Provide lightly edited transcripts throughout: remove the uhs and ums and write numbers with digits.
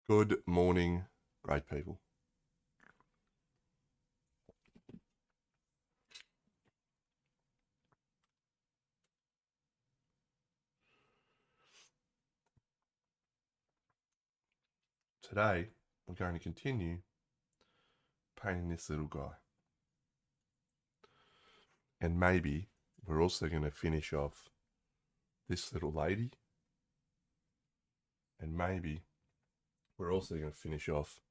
Good morning, great people. Today, I'm going to continue painting this little guy. And maybe we're also going to finish off this little lady. And maybe we're also going to finish off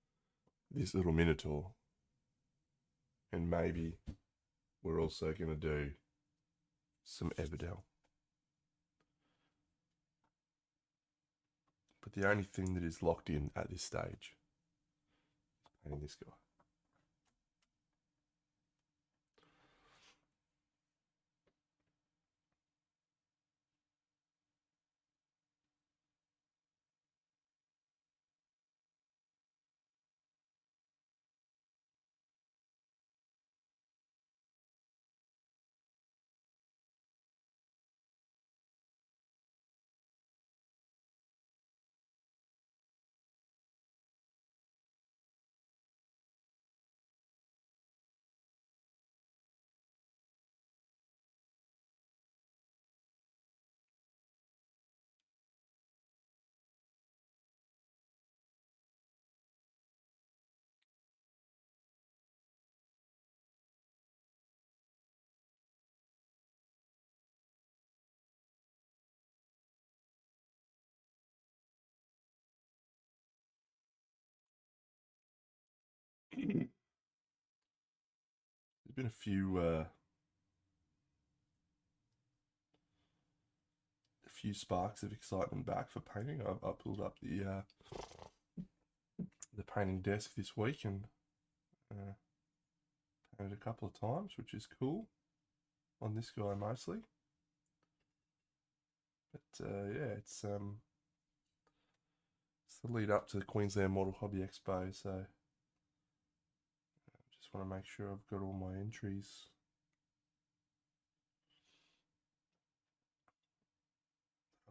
this little minotaur. And maybe we're also going to do some Everdell. But the only thing that is locked in at this stage is painting this guy. There's been a few sparks of excitement back for painting. I pulled up the painting desk this week and painted a couple of times, which is cool on this guy mostly. But yeah, it's the lead up to the Queensland Model Hobby Expo, so I just want to make sure I've got all my entries.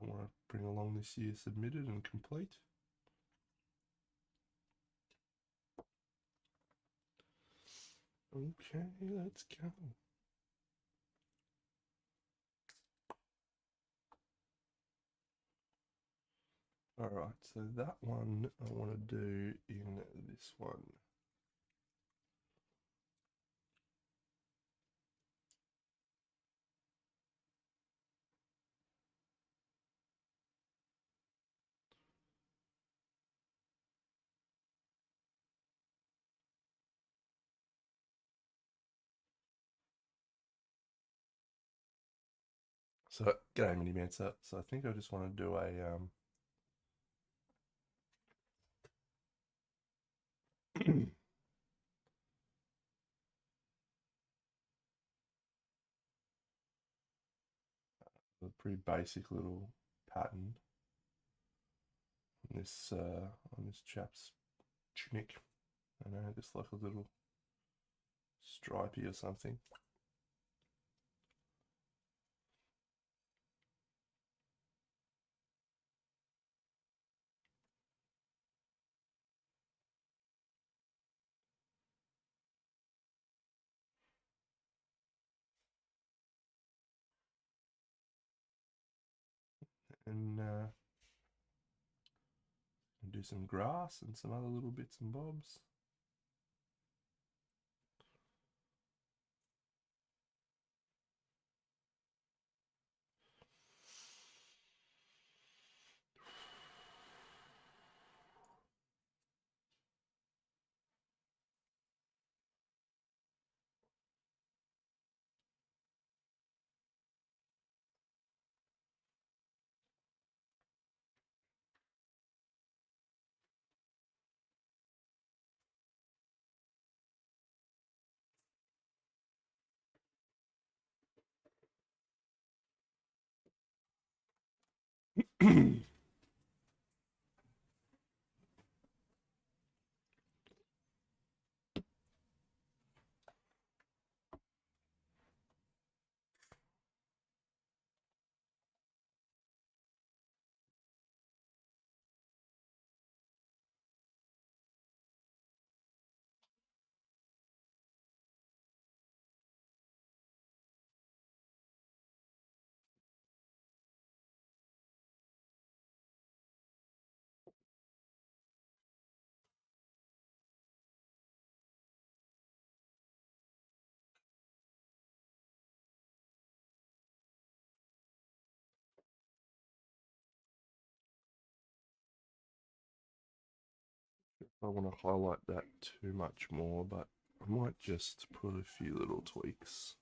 I want to bring along this year submitted and complete. Okay, let's go. Alright, so that one I want to do in this one. So, g'day Mini Mancer. So I think I just want to do a a pretty basic little pattern on this chap's tunic. I don't know, just like a little stripey or something. And do some grass and some other little bits and bobs. I want to highlight that too much more, but I might just put a few little tweaks.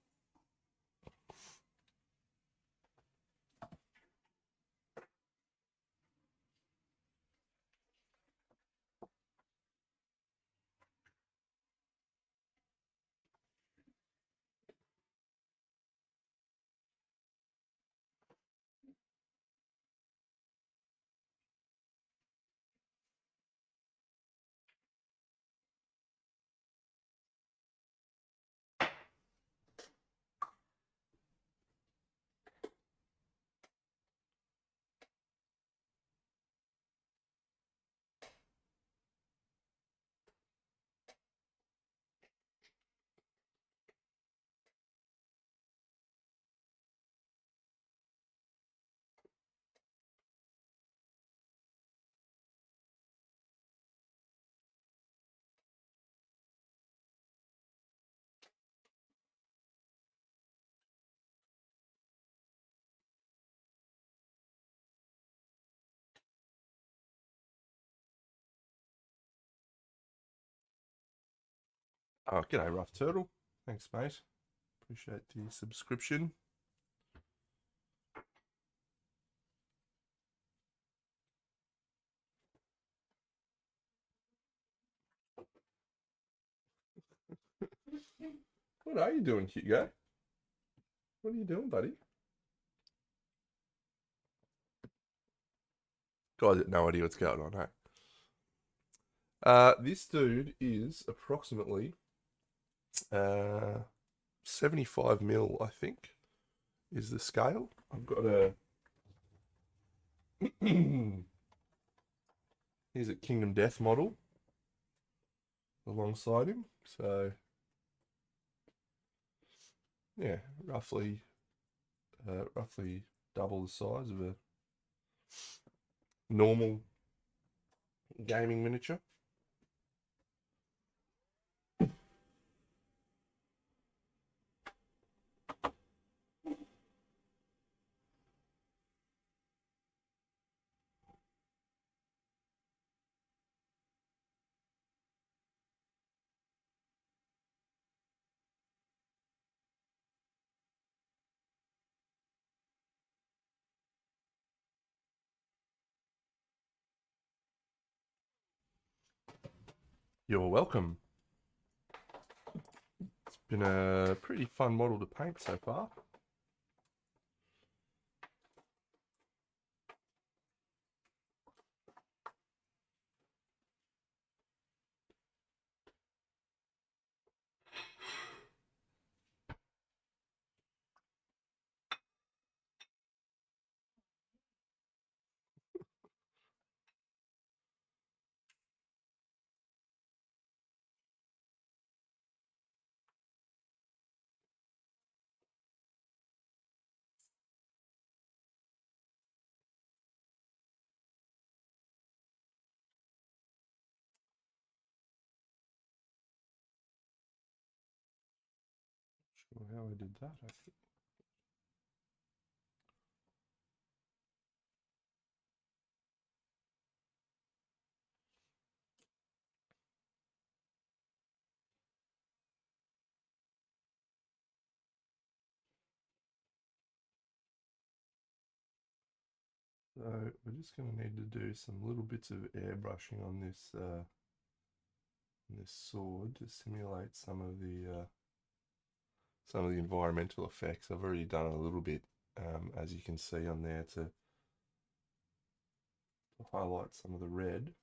Oh, g'day, Rough Turtle. Thanks, mate. Appreciate the subscription. What are you doing, Hugo? What are you doing, buddy? Guys have no idea what's going on, hey? This dude is approximately 75 mil, I think, is the scale. I've got a... Here's a Kingdom Death model alongside him. So, yeah, roughly double the size of a normal gaming miniature. You're welcome. It's been a pretty fun model to paint so far. Not sure how I did that, actually. So we're just going to need to do some little bits of airbrushing on this sword to simulate some of the environmental effects. I've already done a little bit, as you can see on there, to highlight some of the red.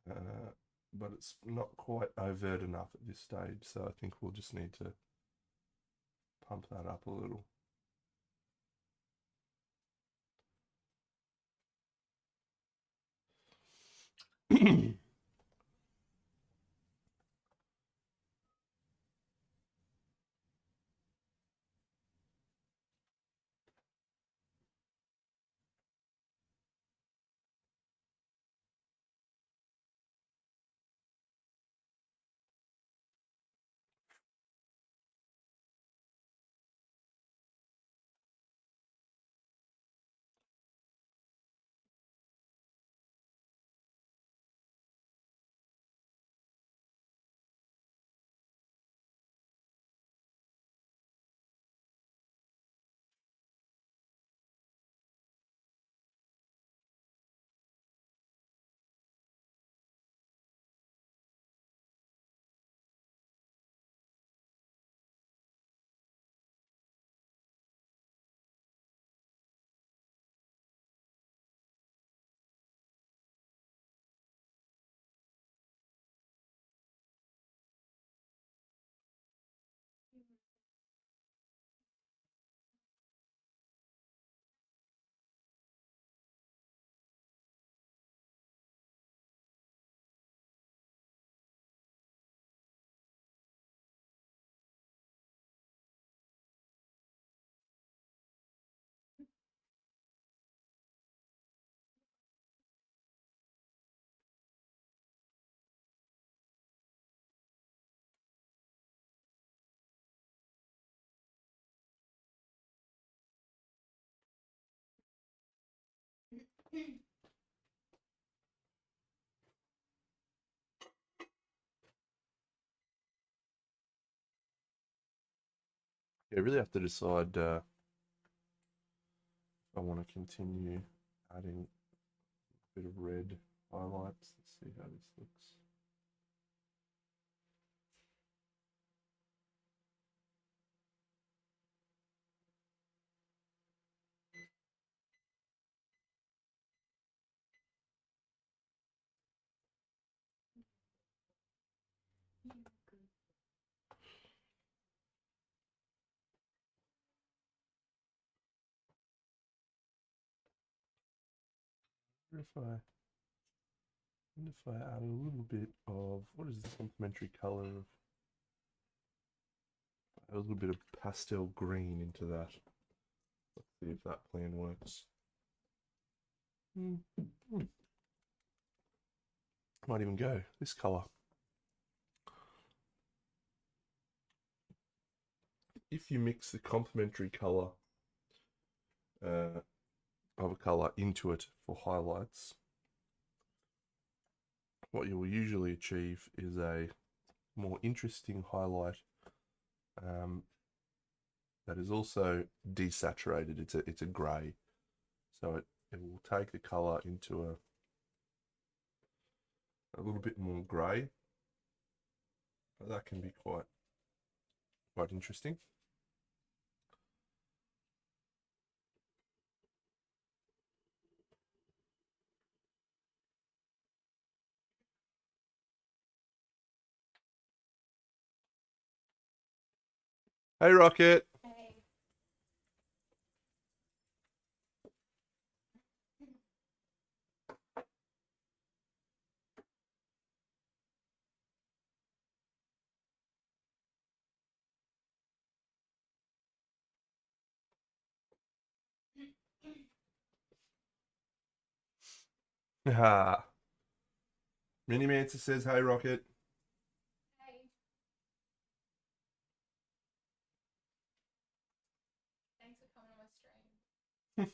But it's not quite overt enough at this stage, so I think we'll just need to pump that up a little. Yeah, I really have to decide if I want to continue adding a bit of red highlights. Let's see how this looks. Wonder if I add a little bit of, what is the complementary color of, a little bit of pastel green into that. Let's see if that plan works. Might even go this color. If you mix the complementary color of a color into it for highlights, what you will usually achieve is a more interesting highlight that is also desaturated. It's a grey, so it will take the color into a little bit more grey. But that can be quite interesting. Hey, Rocket. Hey. Ha. Mini Mancer says, hey, Rocket. Hey. Thanks for coming to my stream.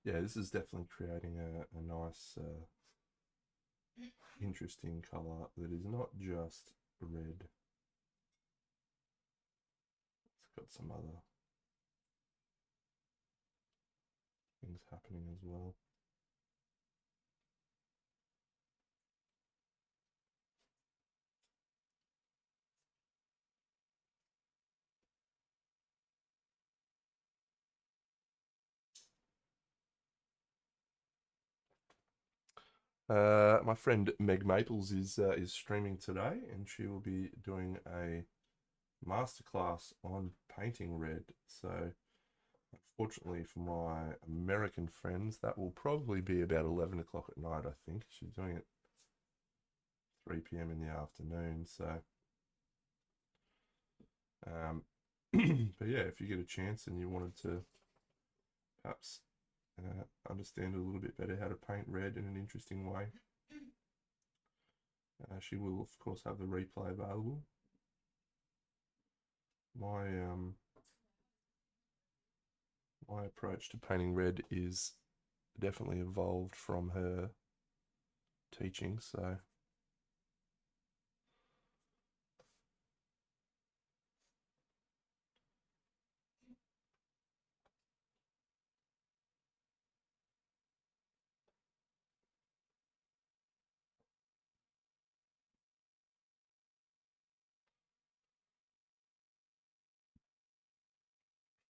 Yeah, this is definitely creating a nice, interesting color that is not just red. It's got some other things happening as well. My friend Meg Maples is streaming today, and she will be doing a masterclass on painting red. So, unfortunately for my American friends, that will probably be about 11 o'clock at night. I think she's doing it 3 p.m. in the afternoon. So, but yeah, if you get a chance and you wanted to perhaps understand a little bit better how to paint red in an interesting way, she will of course have the replay available. My approach to painting red is definitely evolved from her teaching, so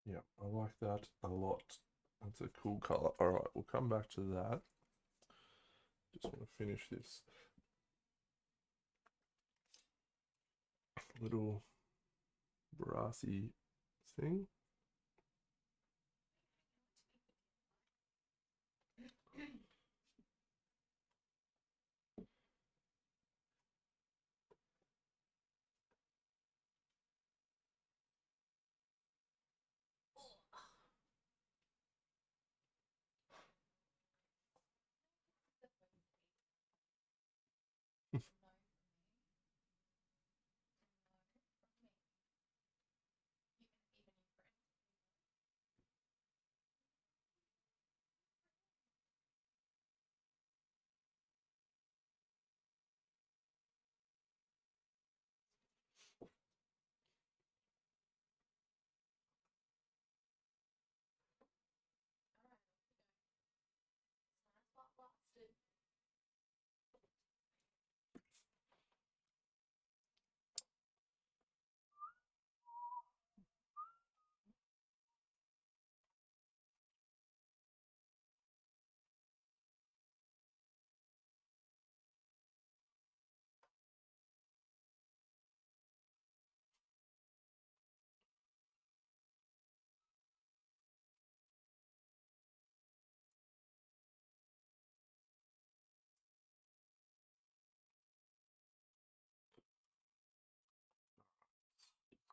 yeah, I like that a lot. That's a cool color. All right, we'll come back to that. Just want to finish this little brassy thing.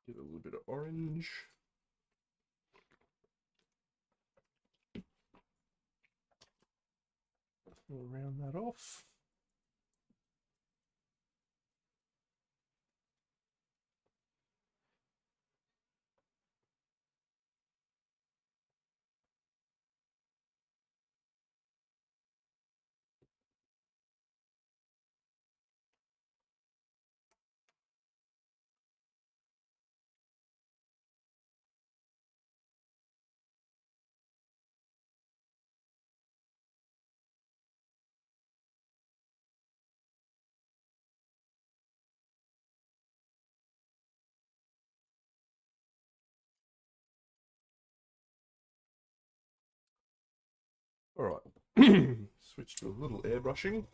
Get a little bit of orange. We'll round that off. All right, switch to a little airbrushing.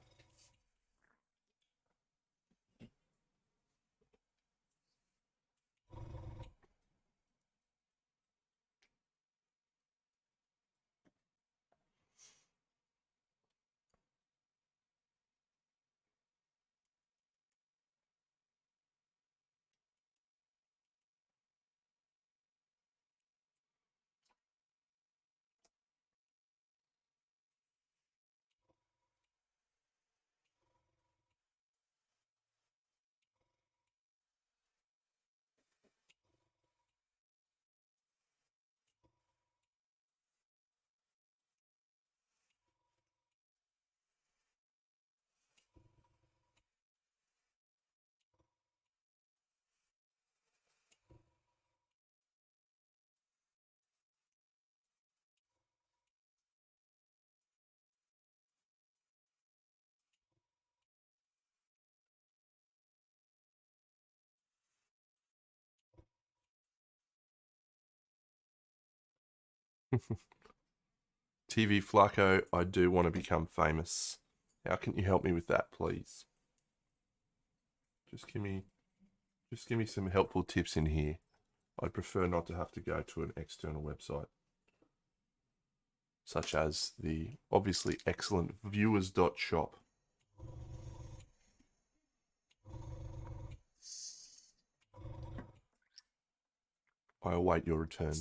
TV Flacco, I do want to become famous. How can you help me with that, please? Just give me some helpful tips in here. I'd prefer not to have to go to an external website, such as the obviously excellent viewers.shop. I await your return.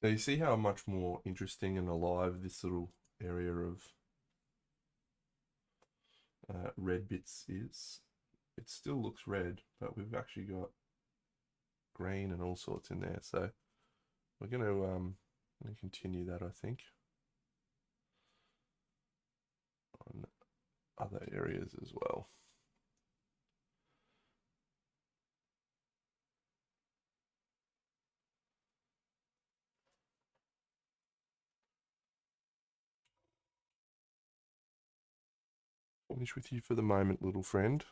So you see how much more interesting and alive this little area of red bits is. It still looks red, but we've actually got green and all sorts in there. So we're going to continue that, I think, on other areas as well. Finish with you for the moment, little friend.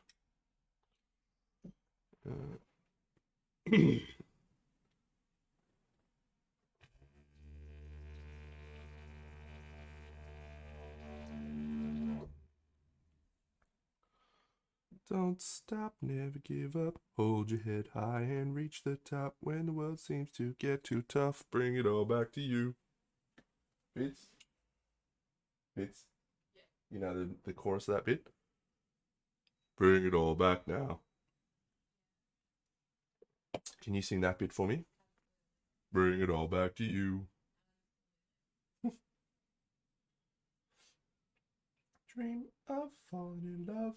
Don't stop, never give up. Hold your head high and reach the top. When the world seems to get too tough, bring it all back to you. Bits? Bits? Yeah. You know the chorus of that bit? Bring it all back now. Can you sing that bit for me? Bring it all back to you. Dream of falling in love.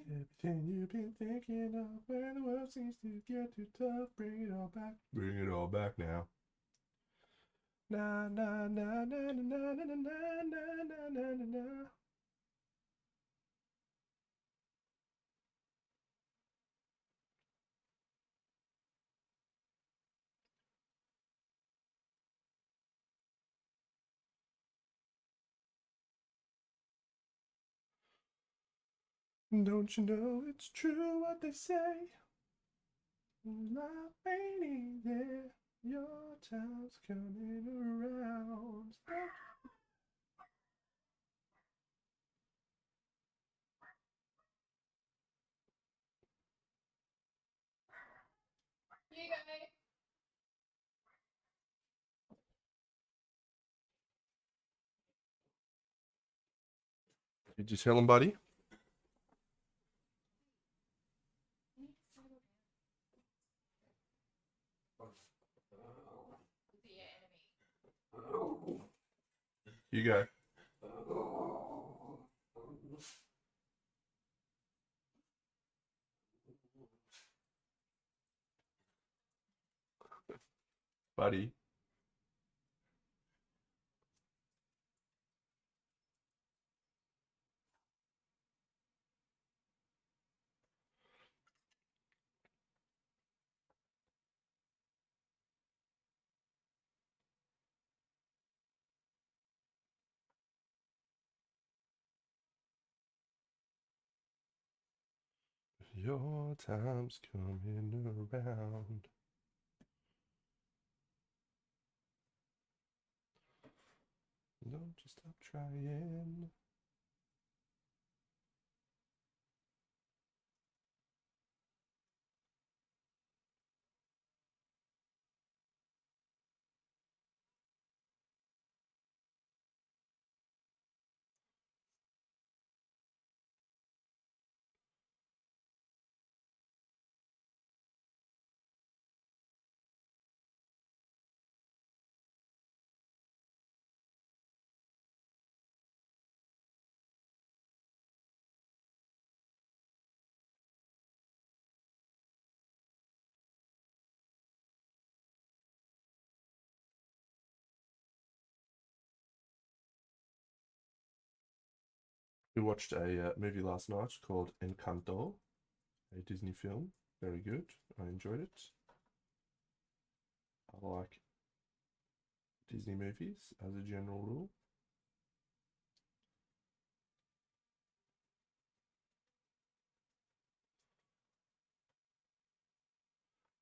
Everything you've been thinking of, when the world seems to get too tough, bring it all back. Bring it all back now. Na na na na na na na na na na na na na. Don't you know it's true what they say? Life ain't easy. Your time's coming around. You go. Did you tell him, buddy? You need to settle down. Is your enemy? You go. Buddy. Your time's coming around. Don't you stop trying. We watched a movie last night called Encanto, a Disney film. Very good. I enjoyed it. I like Disney movies as a general rule.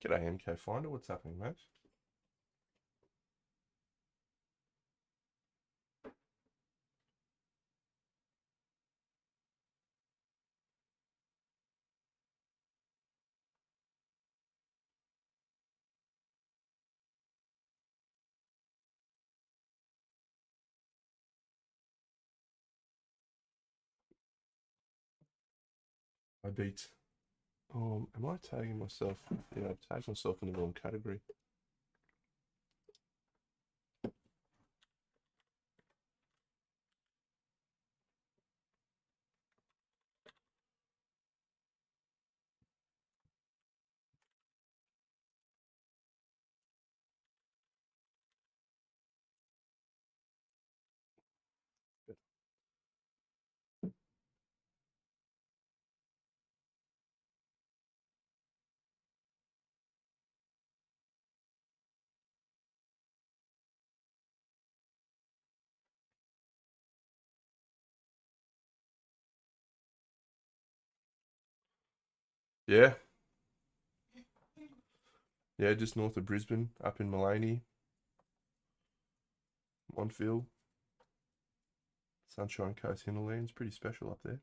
G'day, MK Finder. What's happening, mate? I beat. Am I tagging myself? Yeah, I tagged myself in the wrong category. Yeah, yeah, just north of Brisbane, up in Maleny, Montville, Sunshine Coast hinterlands. Pretty special up there.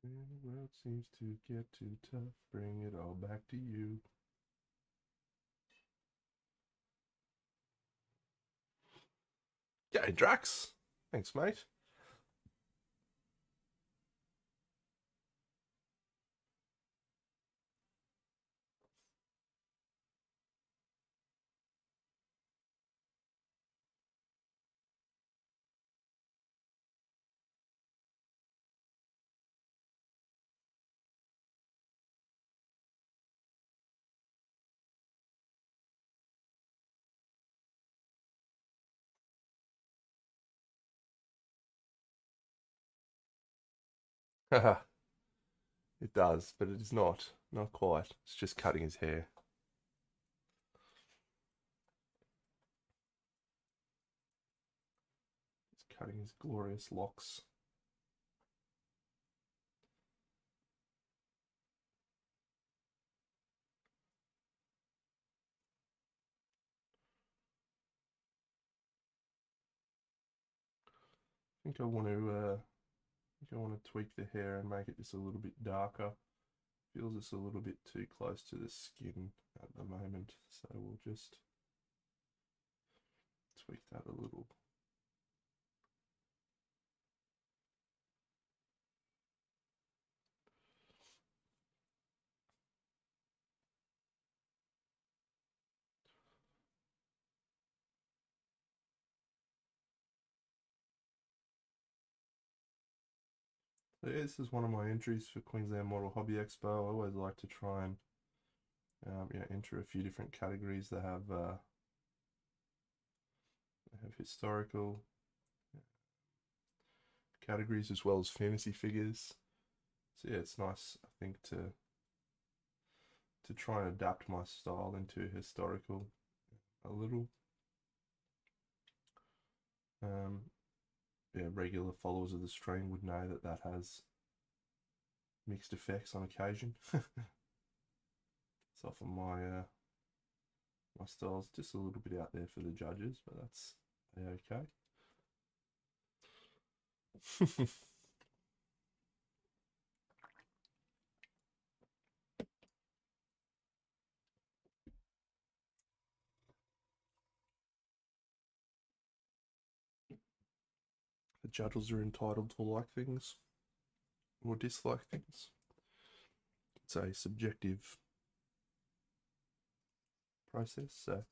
When the world seems to get too tough, bring it all back to you. G'day, Drax. Thanks, mate. Haha, it does, but it is not. Not quite. It's just cutting his hair. It's cutting his glorious locks. I think I want to tweak the hair and make it just a little bit darker. Feels it's a little bit too close to the skin at the moment, so we'll just tweak that a little. So yeah, this is one of my entries for Queensland Model Hobby Expo. I always like to try and enter a few different categories that have historical categories as well as fantasy figures. So yeah, it's nice, I think, to try and adapt my style into historical a little. Yeah, regular followers of the stream would know that that has mixed effects on occasion. It's often my style's just a little bit out there for the judges, but that's okay. The judges are entitled to like things or dislike things. It's a subjective process, so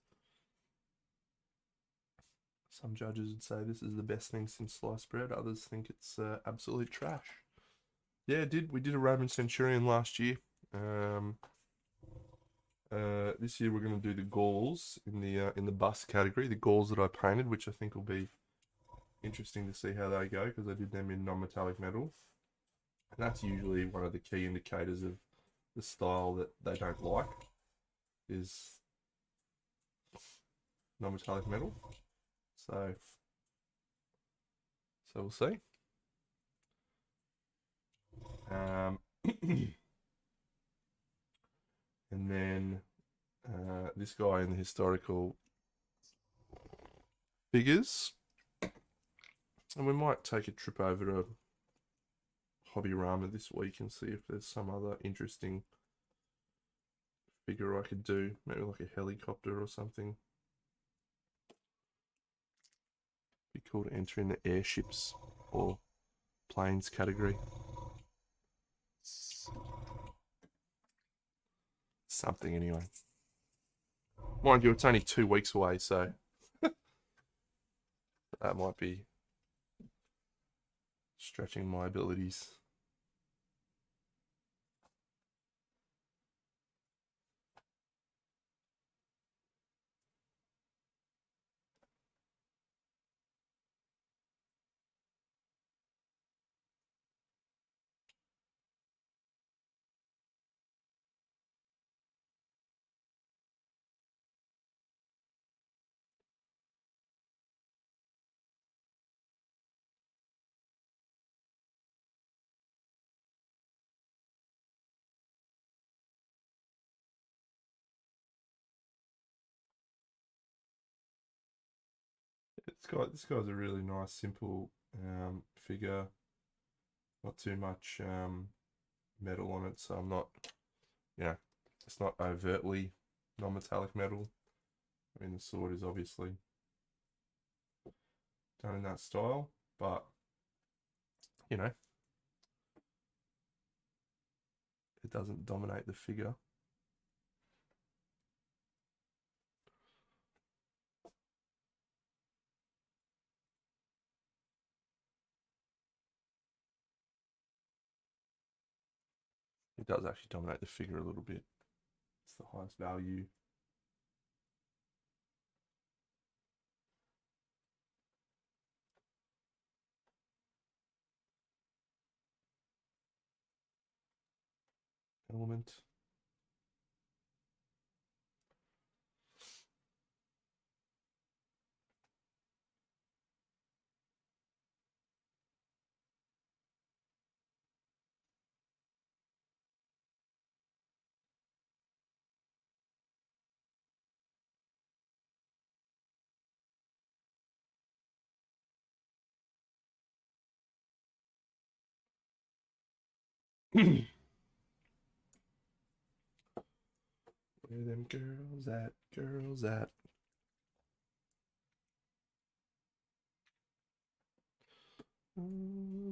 some judges would say this is the best thing since sliced bread. Others think it's absolute trash. Yeah, we did a Roman Centurion last year. This year we're going to do the Gauls in the bust category. The Gauls that I painted, which I think will be interesting to see how they go because I did them in non-metallic metal, and that's usually one of the key indicators of the style that they don't like is non-metallic metal. So we'll see. And then this guy in the historical figures, and we might take a trip over to Hobbyrama this week and see if there's some other interesting figure I could do, maybe like a helicopter or something. Be cool to enter in the airships or planes category. Something anyway. Mind you, it's only 2 weeks away, so that might be stretching my abilities. This guy's a really nice, simple figure. Not too much metal on it, so I'm not, it's not overtly non-metallic metal. I mean, the sword is obviously done in that style, but you know, it doesn't dominate the figure. It does actually dominate the figure a little bit. It's the highest value. Element. Where them girls at? Girls at? Oh.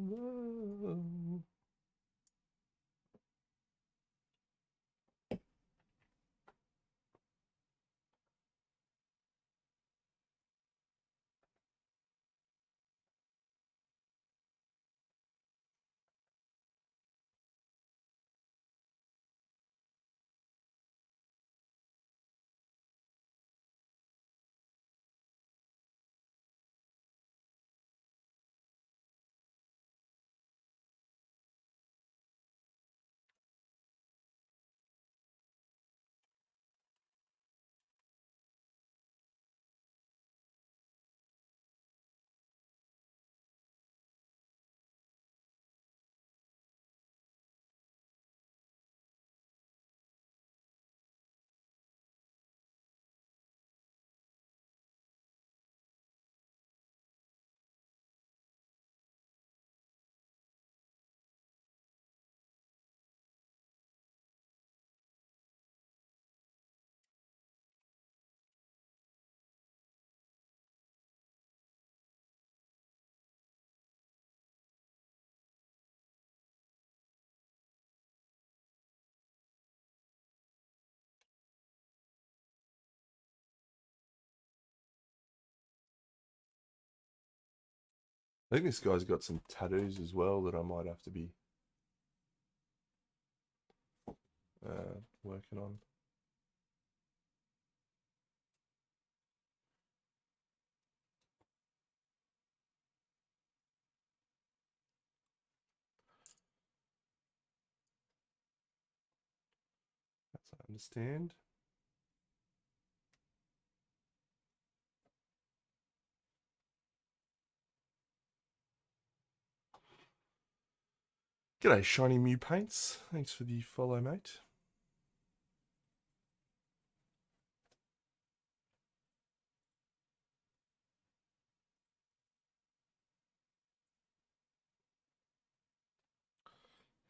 I think this guy's got some tattoos as well that I might have to be working on. That's I understand. G'day, Shiny Mew Paints. Thanks for the follow, mate.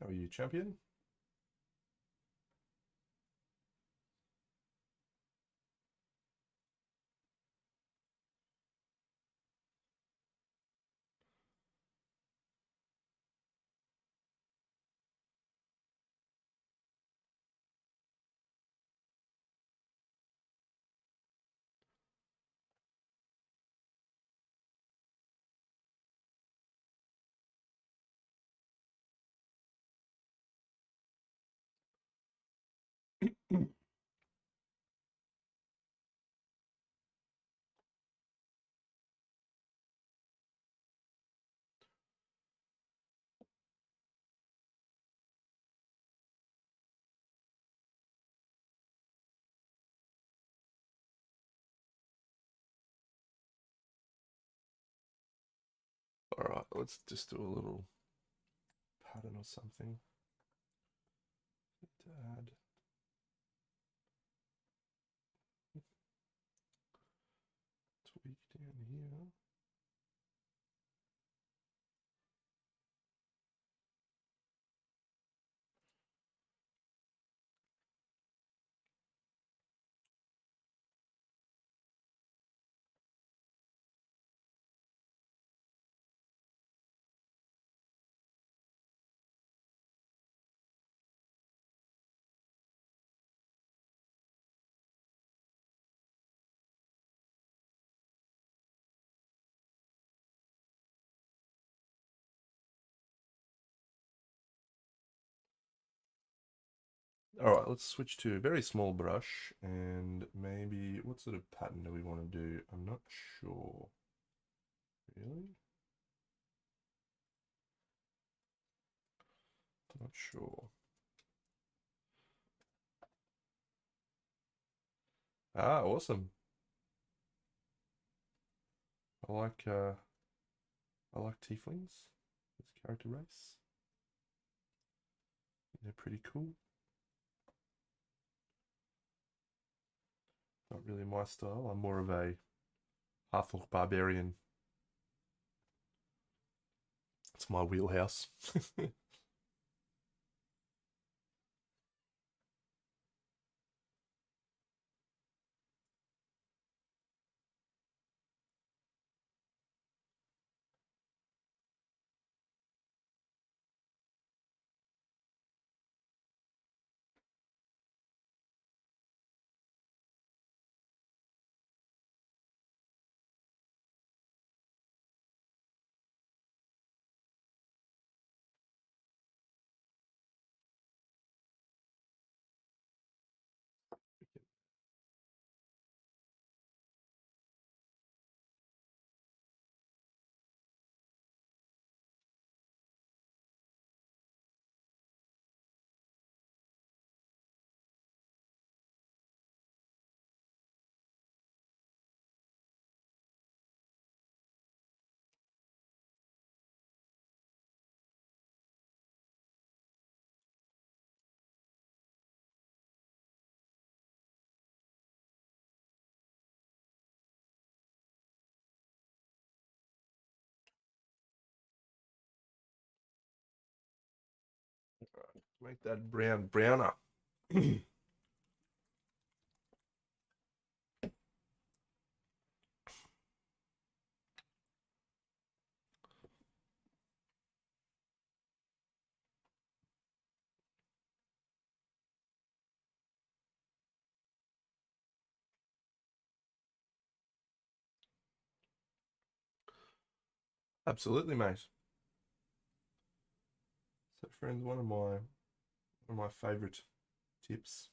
How are you, champion? All right, let's just do a little pattern or something to add. Tweak down here. All right, let's switch to a very small brush and maybe what sort of pattern do we want to do? I'm not sure. Really? Not sure. Ah, awesome. I like uh I like tieflings as character race. They're pretty cool. Not really my style. I'm more of a half-orc barbarian. It's my wheelhouse. Make that brown browner. Absolutely, mate. So, friends, one of my favorite tips.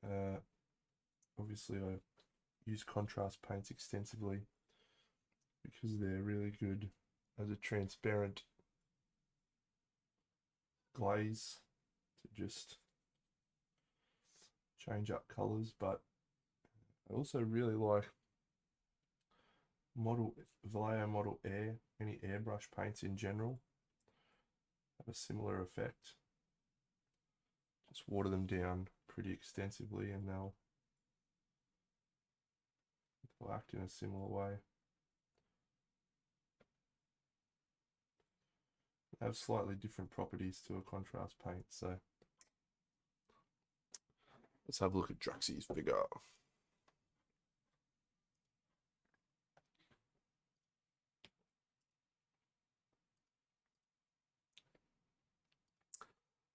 Uh, Obviously, I use contrast paints extensively because they're really good as a transparent glaze to just change up colors. But I also really like model Vallejo Model Air. Any airbrush paints in general have a similar effect. Just water them down pretty extensively, and they'll act in a similar way. They have slightly different properties to a contrast paint. So let's have a look at Draxy's figure.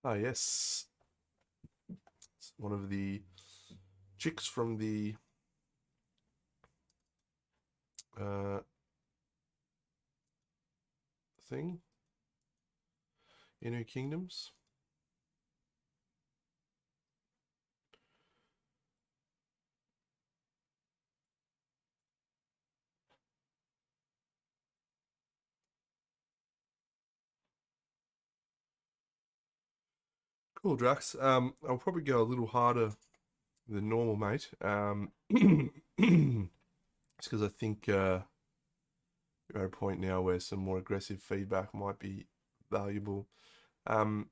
Ah, yes. It's one of the chicks from the uh, thing, Inner Kingdoms. Cool, Drax. I'll probably go a little harder than normal, mate. It's because I think you're at a point now where some more aggressive feedback might be valuable. Um,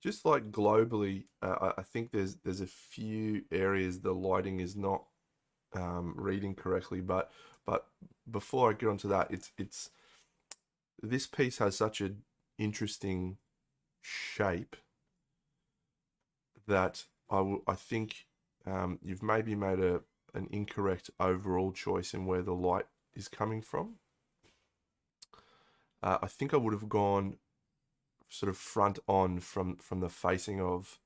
just like globally, I think there's a few areas the lighting is not reading correctly. But before I get onto that, it's this piece has such an interesting shape that I think you've maybe made an incorrect overall choice in where the light is coming from. I think I would have gone sort of front on from the facing of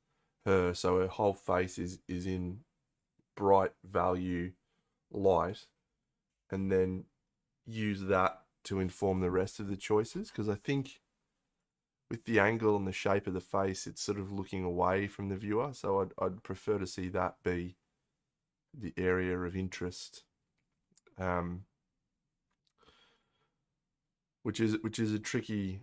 her, so her whole face is in bright value light, and then use that to inform the rest of the choices. Because I think with the angle and the shape of the face, it's sort of looking away from the viewer. So I'd prefer to see that be the area of interest, which is a tricky,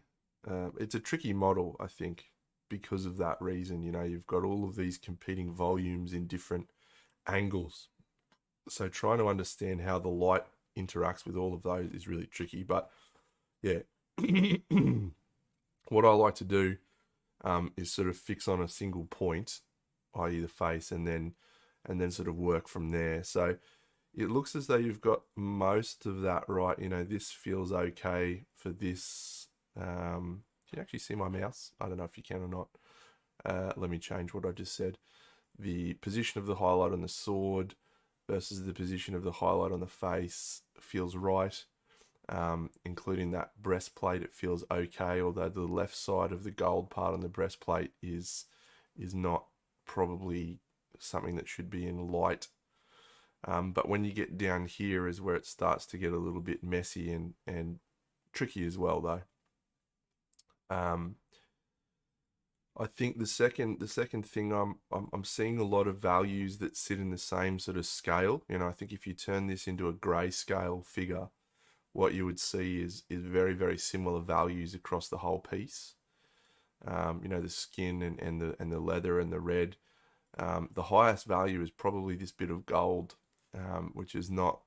it's a tricky model, I think, because of that reason. You know, you've got all of these competing volumes in different angles. So trying to understand how the light interacts with all of those is really tricky. But yeah, what I like to do is sort of fix on a single point, i.e. the face, and then sort of work from there. So it looks as though you've got most of that right. You know, this feels okay for this. Can you actually see my mouse? I don't know if you can or not. Let me change what I just said. The position of the highlight on the sword versus the position of the highlight on the face feels right. Including that breastplate, it feels okay, although the left side of the gold part on the breastplate is not probably something that should be in light. But when you get down here is where it starts to get a little bit messy and tricky as well, though. I think the second thing I'm seeing a lot of values that sit in the same sort of scale. You know, I think if you turn this into a grayscale figure, what you would see is very, very similar values across the whole piece. You know, the skin and the leather and the red. The highest value is probably this bit of gold, which is not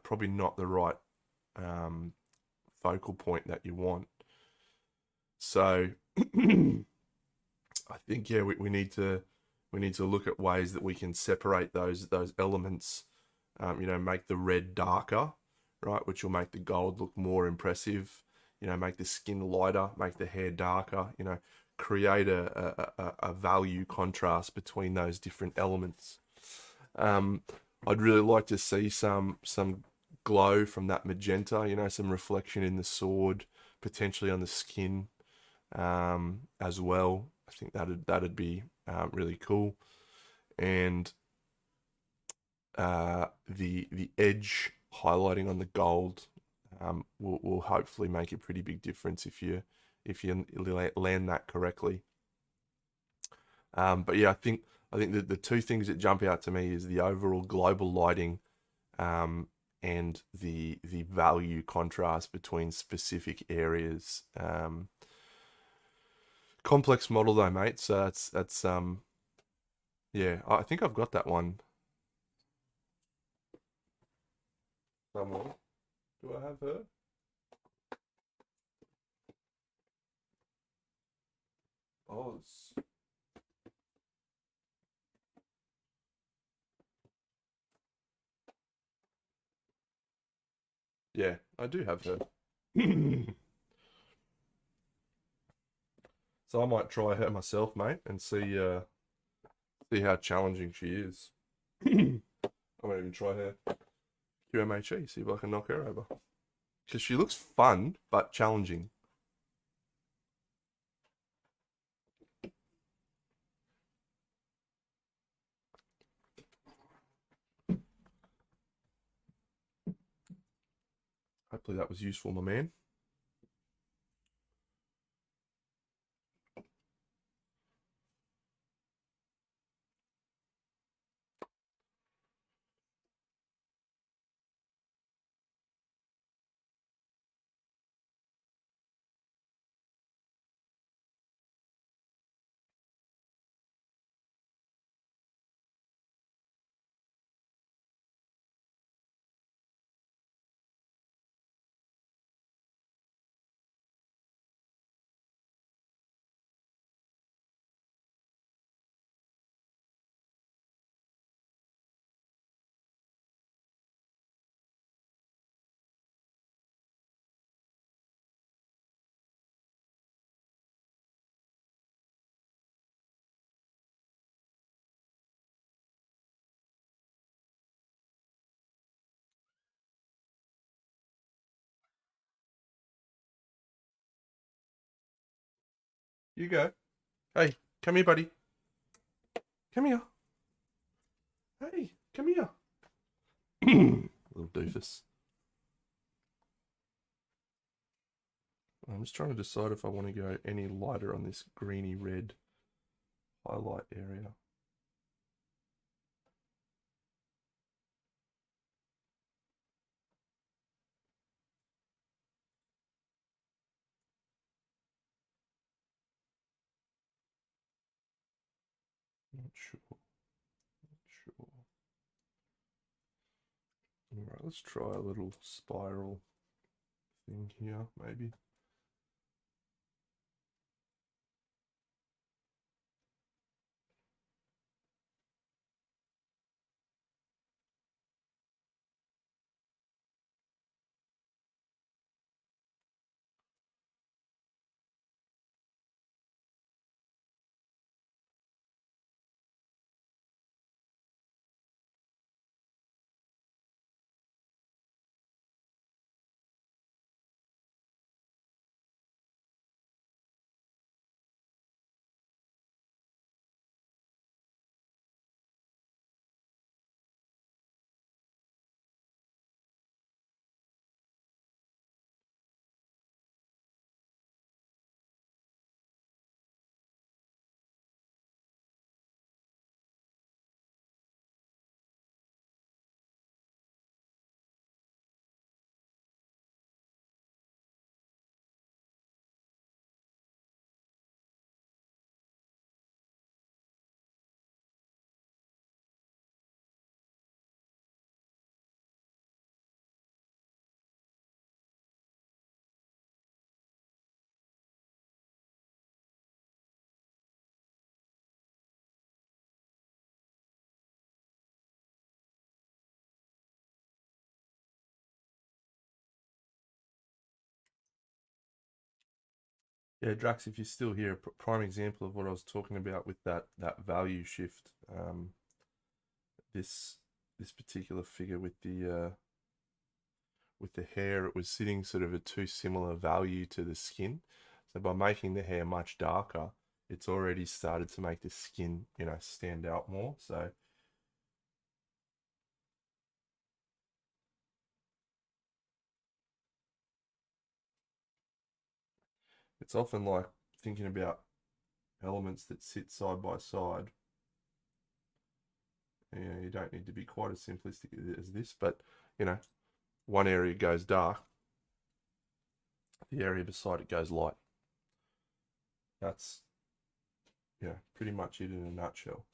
probably not the right focal point that you want. So I think yeah, we need to look at ways that we can separate those elements. You know, make the red darker, right, which will make the gold look more impressive. You know, make the skin lighter, make the hair darker. You know, create a value contrast between those different elements. I'd really like to see some glow from that magenta. You know, some reflection in the sword, potentially on the skin, as well. I think that'd be really cool. And the edge highlighting on the gold will hopefully make a pretty big difference if you land that correctly. But yeah, I think that the two things that jump out to me is the overall global lighting, and the value contrast between specific areas. Complex model though, mate. So that's yeah. I think I've got that one somewhere. Do I have her? Oh, yeah, I do have her. So I might try her myself, mate, and see how challenging she is. I might even try her QMHE, see if I can knock her over. Because she looks fun but challenging. Hopefully that was useful, my man. You go. Hey, come here, buddy. Come here. Hey, come here. Little doofus. I'm just trying to decide if I want to go any lighter on this greeny red highlight area. Not sure. Not sure. All right, let's try a little spiral thing here, maybe. Yeah, Drax, if you're still here, a prime example of what I was talking about with that value shift. This this particular figure with the hair, it was sitting sort of a too similar value to the skin. So by making the hair much darker, it's already started to make the skin, stand out more. So it's often like thinking about elements that sit side by side. You don't need to be quite as simplistic as this, but one area goes dark, the area beside it goes light. That's pretty much it in a nutshell.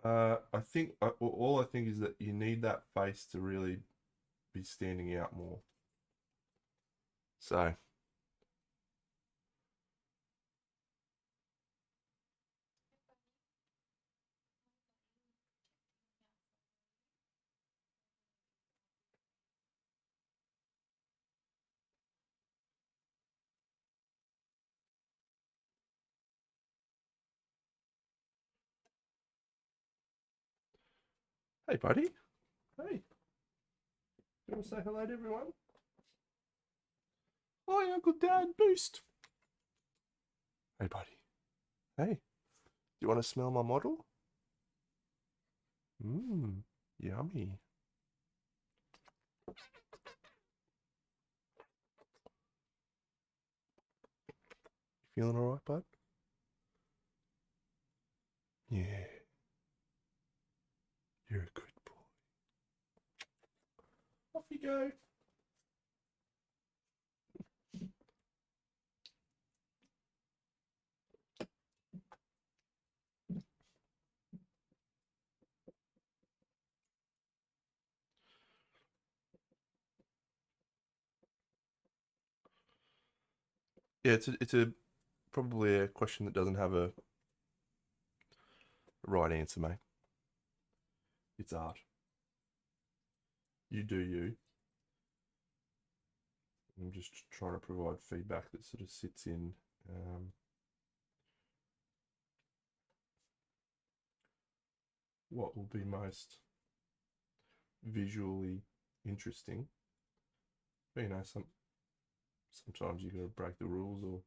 I think all I think is that you need that face to really be standing out more. So hey, buddy. Hey, you want to say hello to everyone? Hi, Uncle Dad. Boost. Hey, buddy. Hey, you want to smell my model? Mmm, yummy. You feeling all right, bud? Yeah, you're a good boy. Off you go. Yeah, it's a probably a question that doesn't have a right answer, mate. It's art. You do you. I'm just trying to provide feedback that sort of sits in what will be most visually interesting. But, some sometimes you got to break the rules or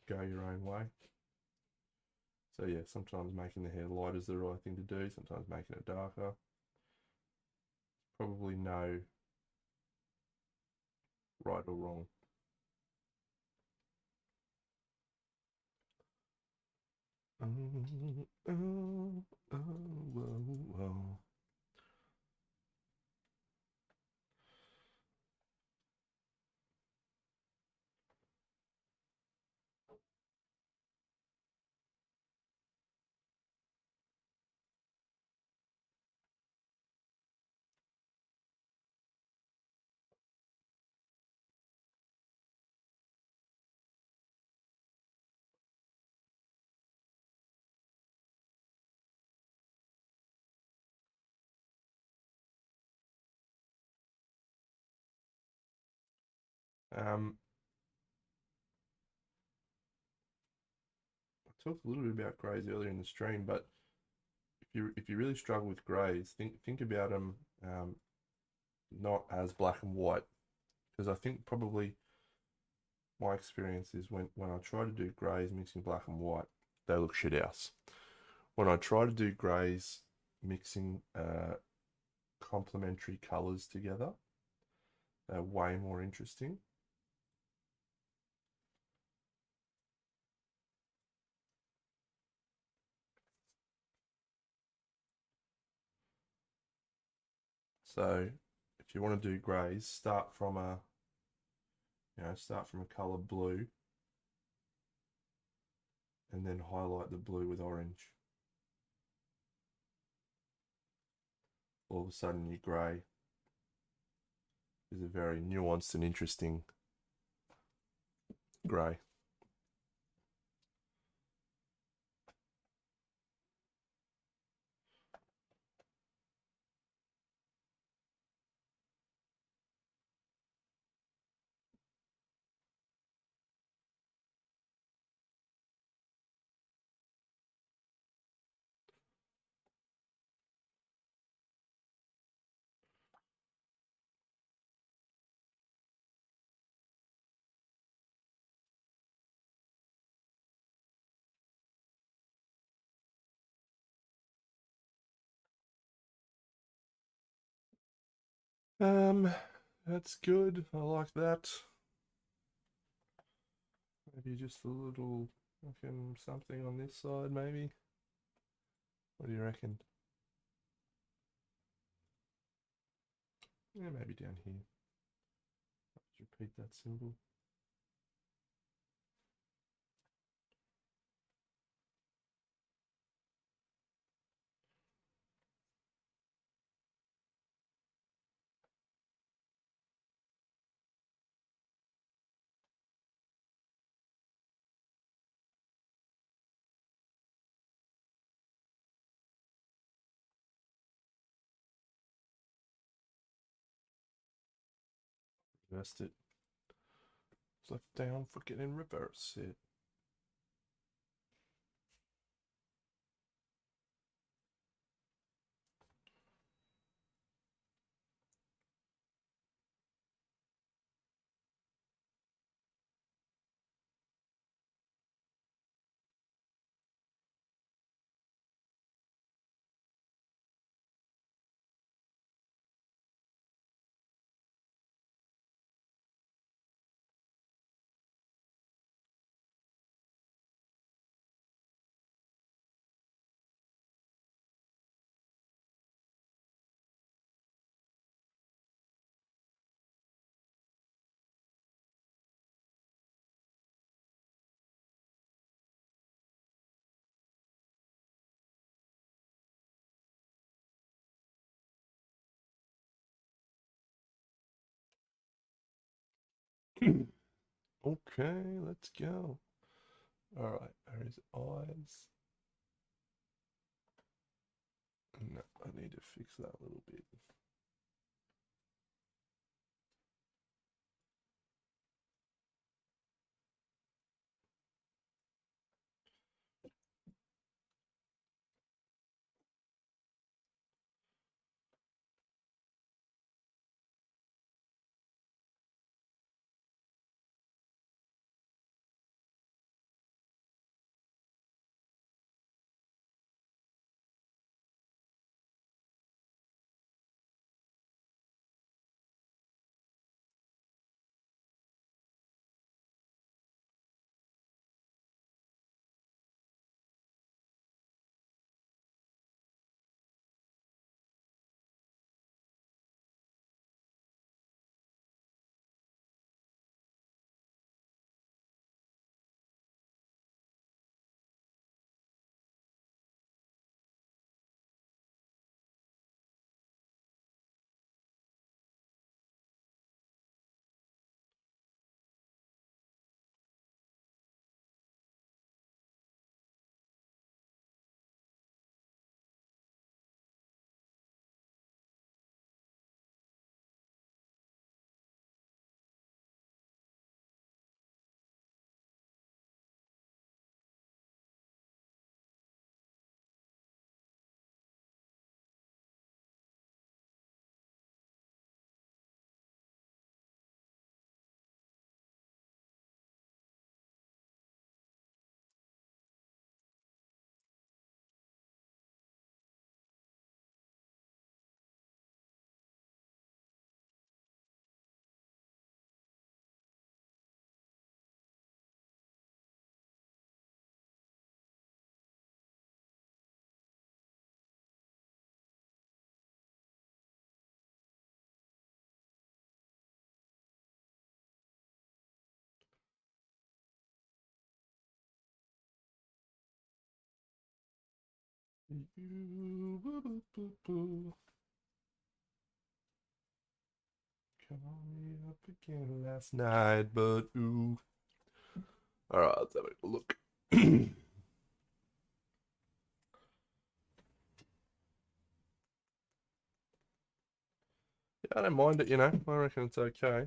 go your own way. So yeah, sometimes making the hair light is the right thing to do. Sometimes making it darker. Probably no right or wrong. Oh, oh, oh, oh. Um, I talked a little bit about greys earlier in the stream, but if you really struggle with greys, think about them not as black and white, because I think probably my experience is when I try to do greys mixing black and white, they look shit house. When I try to do greys mixing complementary colors together, they're way more interesting. So if you want to do greys, start from a color blue and then highlight the blue with orange. All of a sudden your grey is a very nuanced and interesting grey. That's good. I like that. Maybe just a little fucking something on this side, maybe. What do you reckon? Yeah, maybe down here. Just repeat that symbol. Reversed it. It's left down, forget and reverse it. Okay, let's go. Alright, there is eyes. No, I need to fix that a little bit. You, boo, boo, boo, boo. Call me up again last night, but ooh. All right, let's have a look. Yeah, I don't mind it, you know. I reckon it's okay.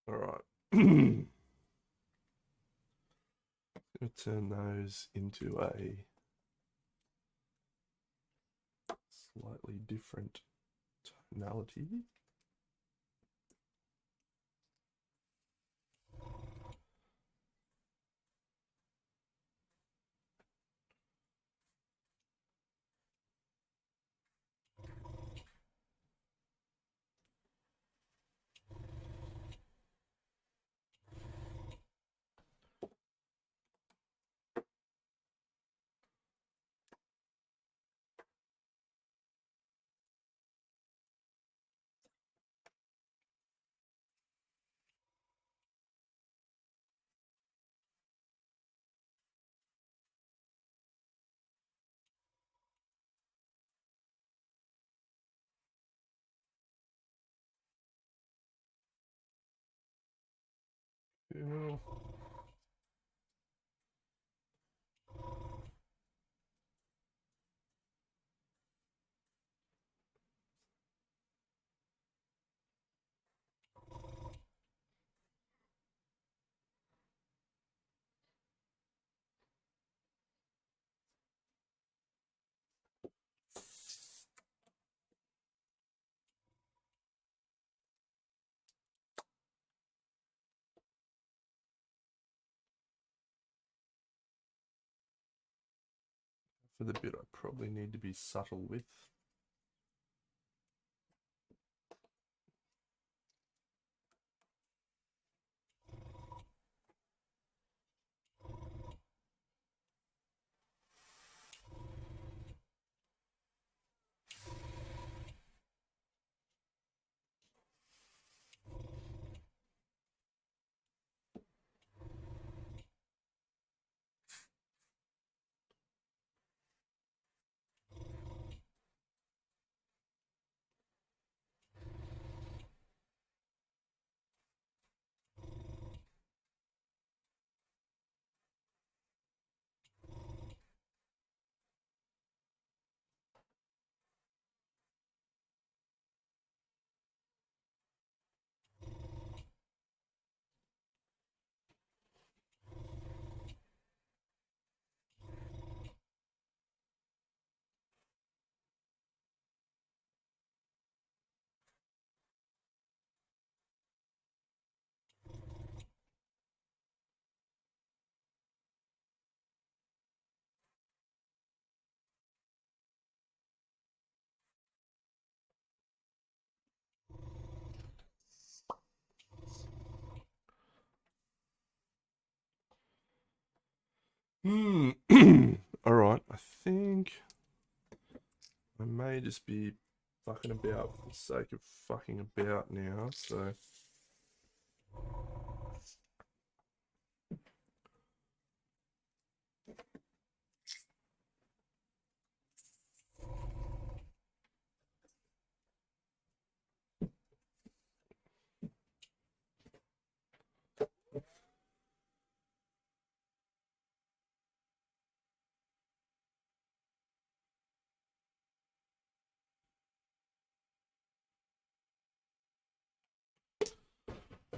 All right. Gonna turn those into a slightly different tonality. Yeah. For the bit I probably need to be subtle with. All right, I think I may just be fucking about for the sake of fucking about now, so.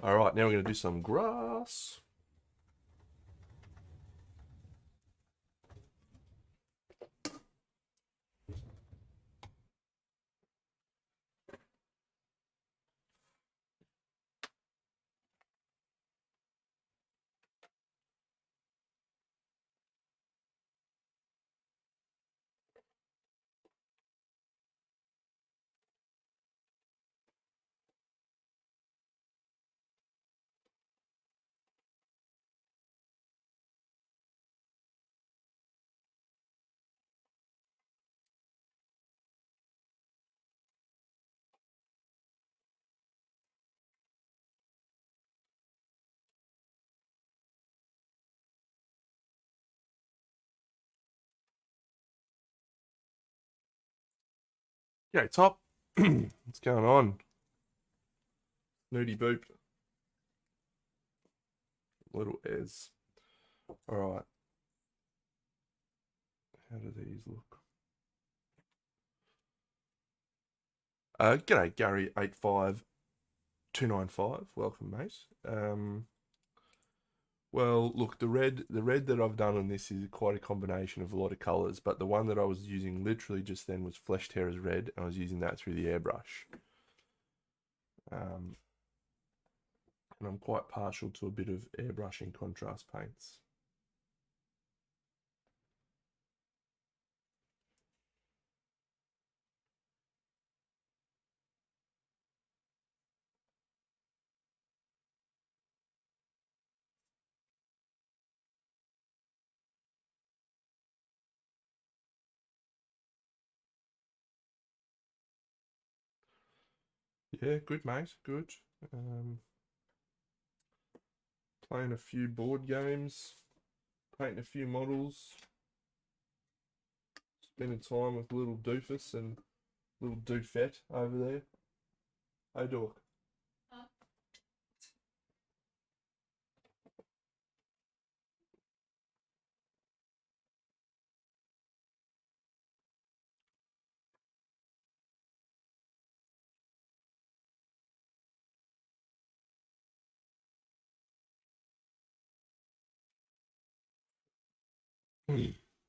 All right, now we're going to do some grass. Okay, Top. What's going on? Nudie boop. Little Ez. Alright. How do these look? G'day, Gary85295. Welcome, mate. Well, look, the red that I've done on this is quite a combination of a lot of colours, but the one that I was using literally just then was Flesh Terror's red. I was using that through the airbrush. And I'm quite partial to a bit of airbrushing contrast paints. Yeah, good, mate, good. Playing a few board games, painting a few models, spending time with little doofus and little doofette over there. Hey, Dork. Huh?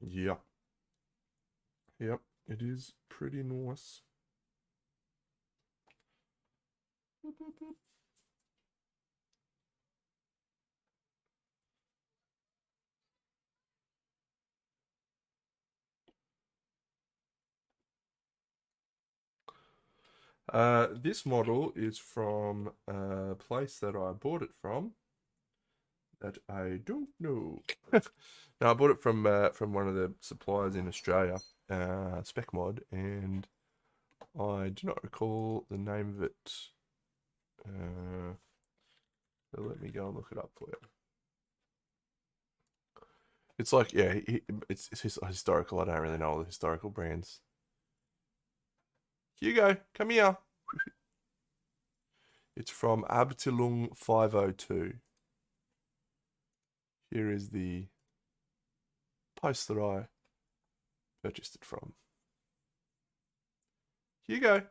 Yeah, yep, it is pretty nice. This model is from a place that I bought it from that I don't know. No, I bought it from one of the suppliers in Australia, Spec Mod, and I do not recall the name of it. So let me go and look it up for you. It's like, yeah, it's historical. I don't really know all the historical brands. Hugo, come here. It's from Abtilung 502. Here is the post that I purchased it from. Hugo.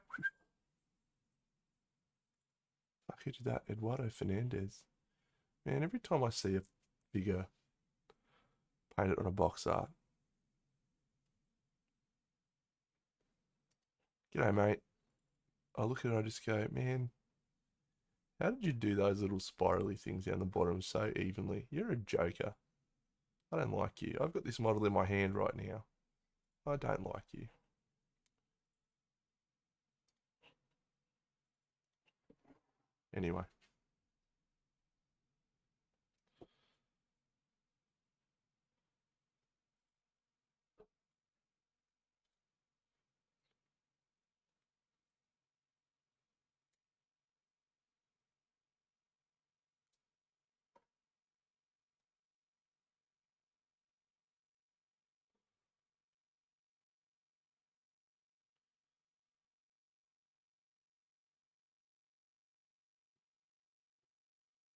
Fuck, who did that? Eduardo Fernandez. Man, every time I see a figure painted on a box art. G'day, mate. I look at it, I just go, man, how did you do those little spirally things down the bottom so evenly? You're a joker. I don't like you. I've got this model in my hand right now. I don't like you. Anyway.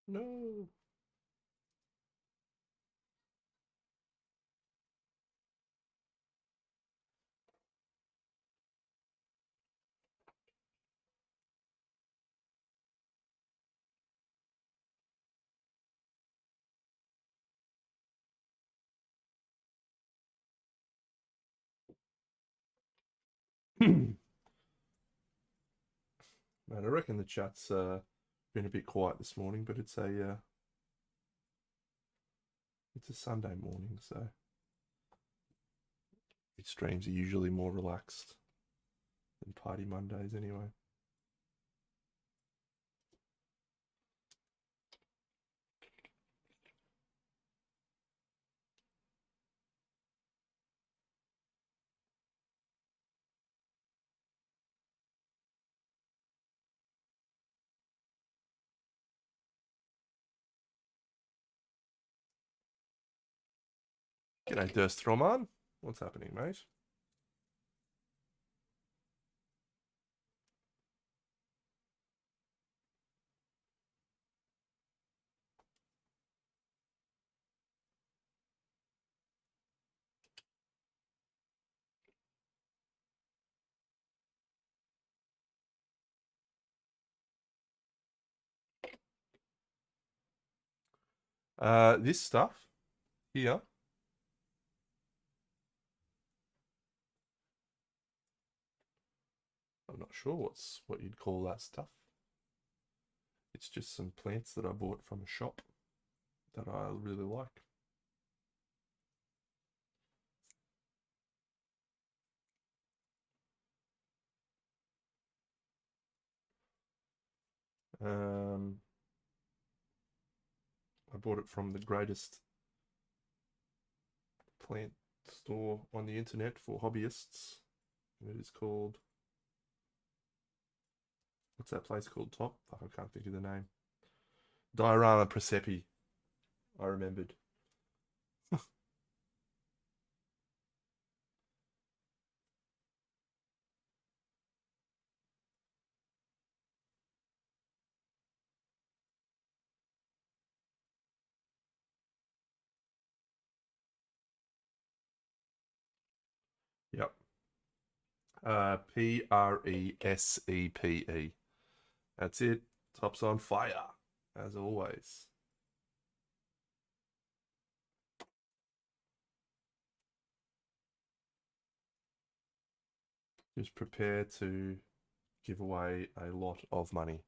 No. Man, I reckon the chat's been a bit quiet this morning, but it's a Sunday morning, so its streams are usually more relaxed than Party Mondays anyway. G'day, Durst Roman. What's happening, mate? This stuff here. I'm not sure what you'd call that stuff. It's just some plants that I bought from a shop that I really like. I bought it from the greatest plant store on the internet for hobbyists. And it is called, what's that place called, Top? Fuck, I can't think of the name. Diorama Presepi. I remembered. Yep. Presepe. That's it. Top's on fire, as always. Just prepare to give away a lot of money.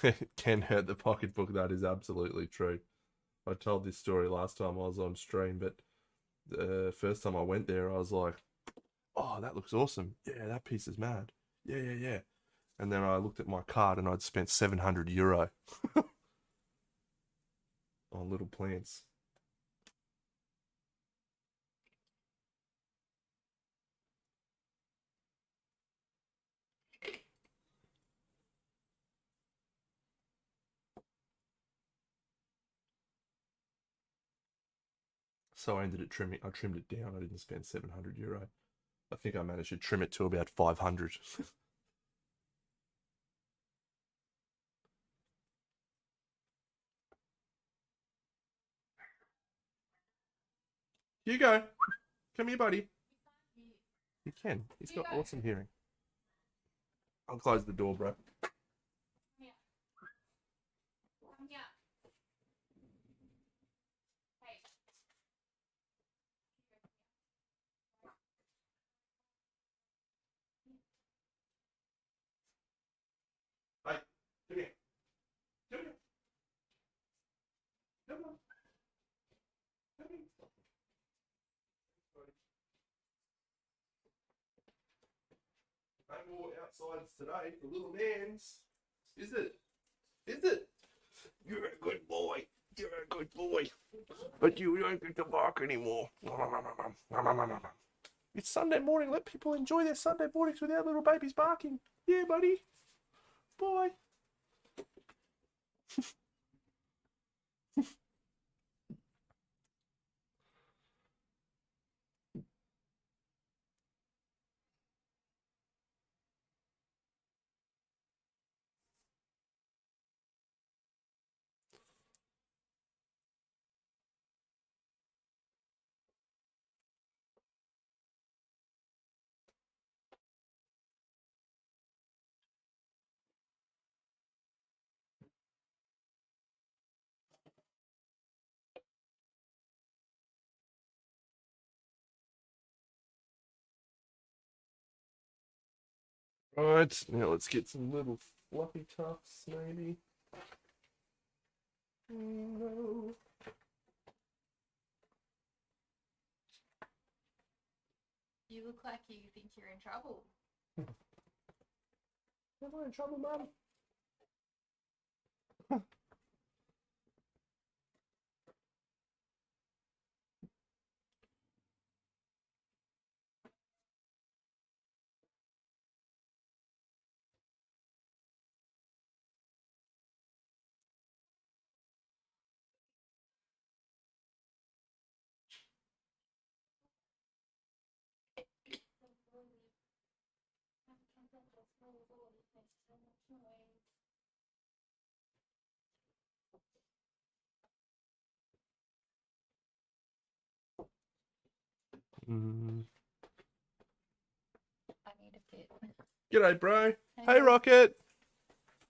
It can hurt the pocketbook. That is absolutely true. I told this story last time I was on stream, but the first time I went there, I was like, "Oh, that looks awesome. Yeah, that piece is mad. Yeah, yeah, yeah." And then I looked at my card and I'd spent €700 on little plants. So I ended up trimming. I trimmed it down. I didn't spend €700. I think I managed to trim it to about 500. Hugo, come here, buddy. You can. He's got awesome hearing. I'll close the door, bro. Come here. Come here. Hey. Hey, come here. Come here. Come on. Come here. No more outsiders today. The little man's. Is it? Is it? You're a good boy. You're a good boy. But you don't get to bark anymore. It's Sunday morning. Let people enjoy their Sunday mornings without little babies barking. Yeah, buddy. Bye. Right, now let's get some little fluffy tufts, maybe. No. You look like you think you're in trouble. Am I in trouble, Mum? Mm. I mean, Rocket. G'day, bro. Hey, Hey. Rocket.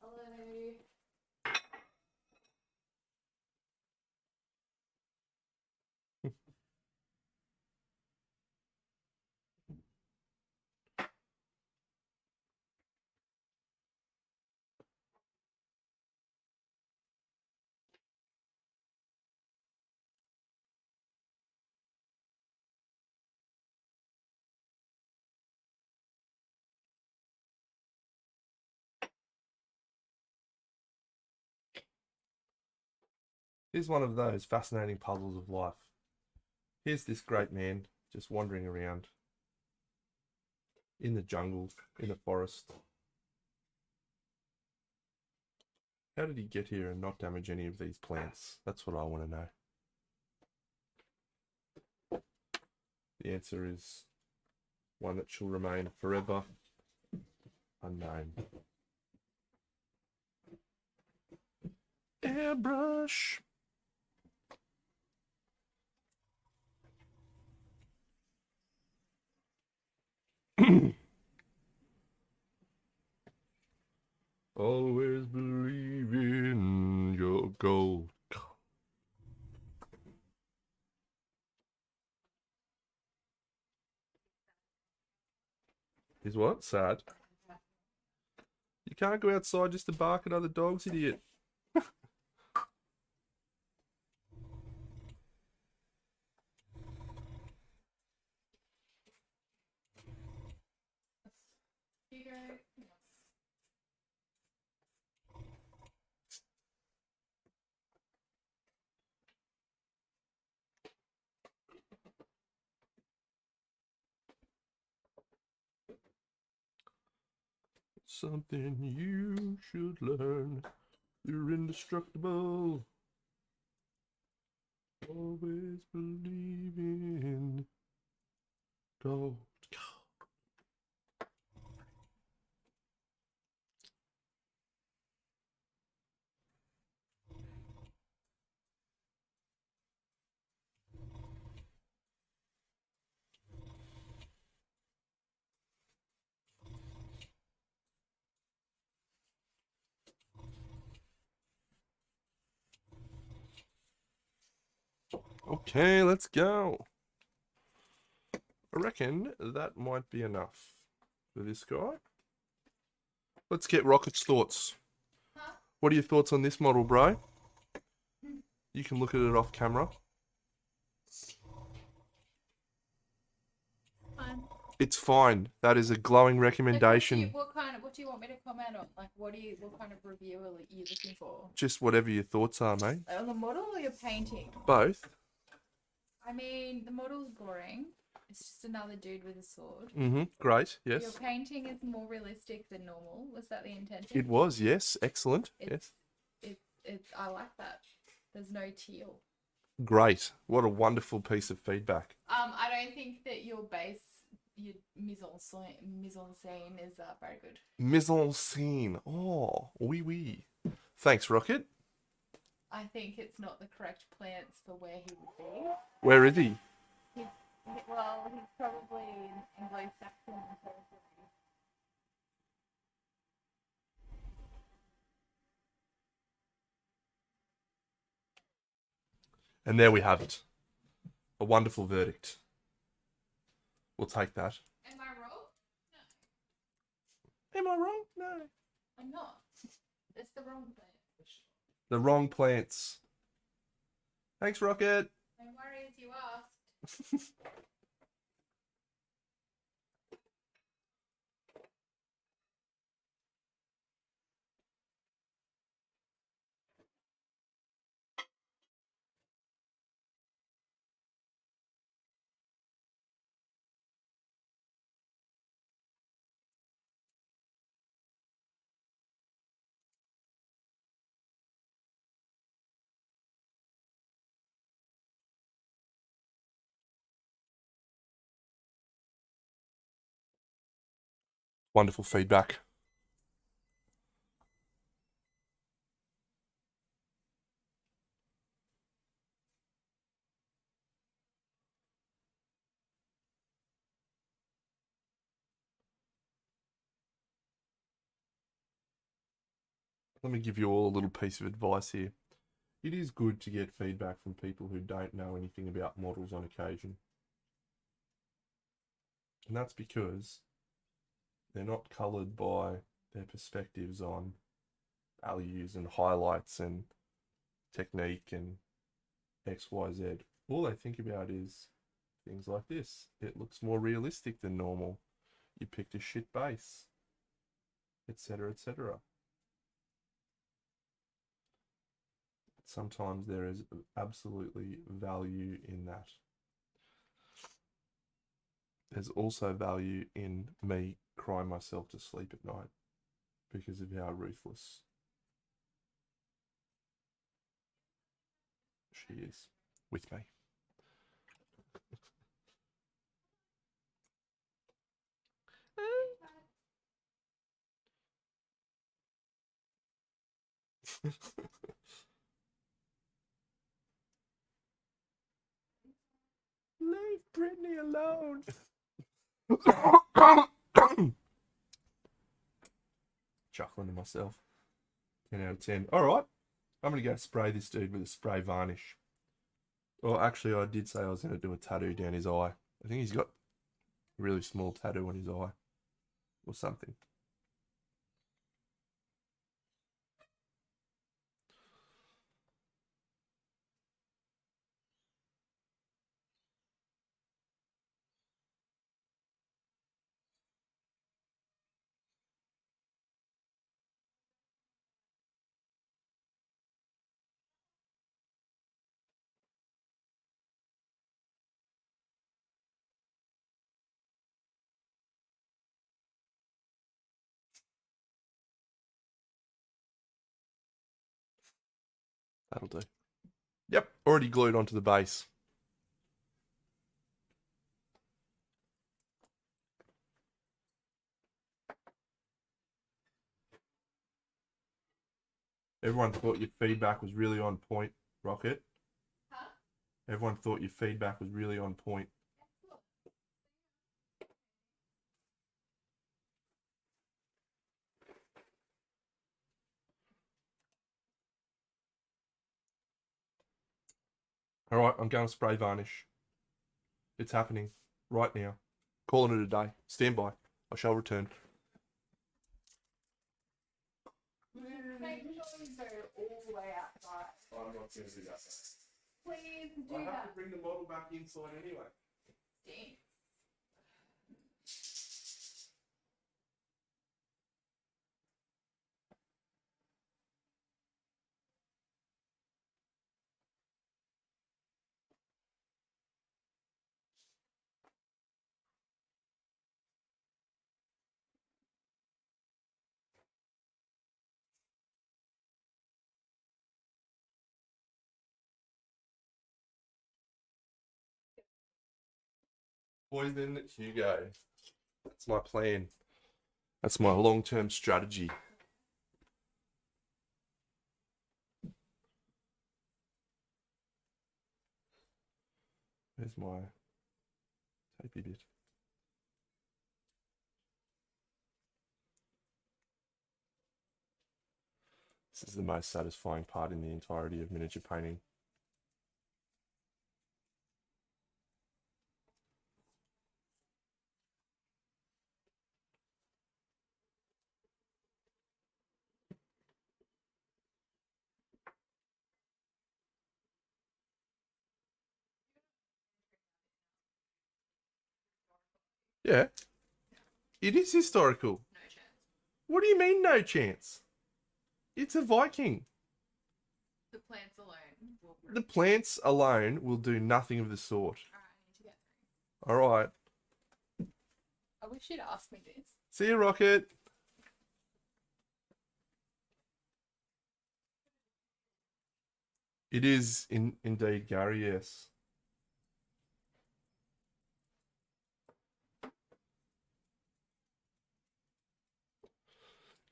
Hello. Here's one of those fascinating puzzles of life. Here's this great man just wandering around in the jungle, in the forest. How did he get here and not damage any of these plants? That's what I want to know. The answer is one that shall remain forever unknown. Airbrush. Always believe in your gold. Is what? Sad. You can't go outside just to bark at other dogs, idiot. You go. Something you should learn. You're indestructible. Always believe in gold. Okay, let's go. I reckon that might be enough for this guy. Let's get Rocket's thoughts. Huh? What are your thoughts on this model, bro? You can look at it off camera. Fine. It's fine. That is a glowing Like, recommendation. what do you want me to comment on? Like, what kind of review are you looking for? Just whatever your thoughts are, mate. Like, on the model or your painting? Both. I mean, the model's boring. It's just another dude with a sword. Great. Your Yes. painting is more realistic than normal. Was that the intention? It was. Yes. Excellent. Yes. I like that. There's no teal. Great. What a wonderful piece of feedback. I don't think that your mise en scene is very good. Mise en scene. Oh, oui, oui. Thanks, Rocket. I think it's not the correct plants for where he would be. Where is he? He's probably in Anglo-Saxon territory. And there we have it. A wonderful verdict. We'll take that. Am I wrong? Am I wrong? No. I'm not. It's the wrong plant. The wrong plants. Thanks, Rocket. No worries, you asked. Wonderful feedback. let me give you all a little piece of advice here. It is good to get feedback from people who don't know anything about models on occasion. And that's because they're not coloured by their perspectives on values and highlights and technique and XYZ. All they think about is things like this. It looks more realistic than normal. You picked a shit base, etc., etc. Sometimes there is absolutely value in that. There's also value in me crying myself to sleep at night because of how ruthless she is with me. Leave Brittany alone. Chuckling to myself. 10 out of 10. All right. I'm going to go spray this dude with a spray varnish. Well, actually, I did say I was going to do a tattoo down his eye. I think he's got a really small tattoo on his eye or something. That'll do. Yep, already glued onto the base. Everyone thought your feedback was really on point, Rocket. Huh? Everyone thought your feedback was really on point. All right, I'm going to spray varnish. It's happening right now. Calling it a day. Stand by. I shall return. Make sure you go all the way outside. I'm not going to do that. Please do I have that. to bring the model back inside anyway. Stinks. Poison Hugo. That's my plan. That's my long-term strategy. Where's my tapey bit? This is the most satisfying part in the entirety of miniature painting. Yeah, it is historical. No chance. What do you mean, no chance? It's a Viking. The plants alone will. The plants alone will do nothing of the sort. Alright, I need to get through. All right. I wish you'd asked me this. See you, Rocket. It is indeed Gary, yes.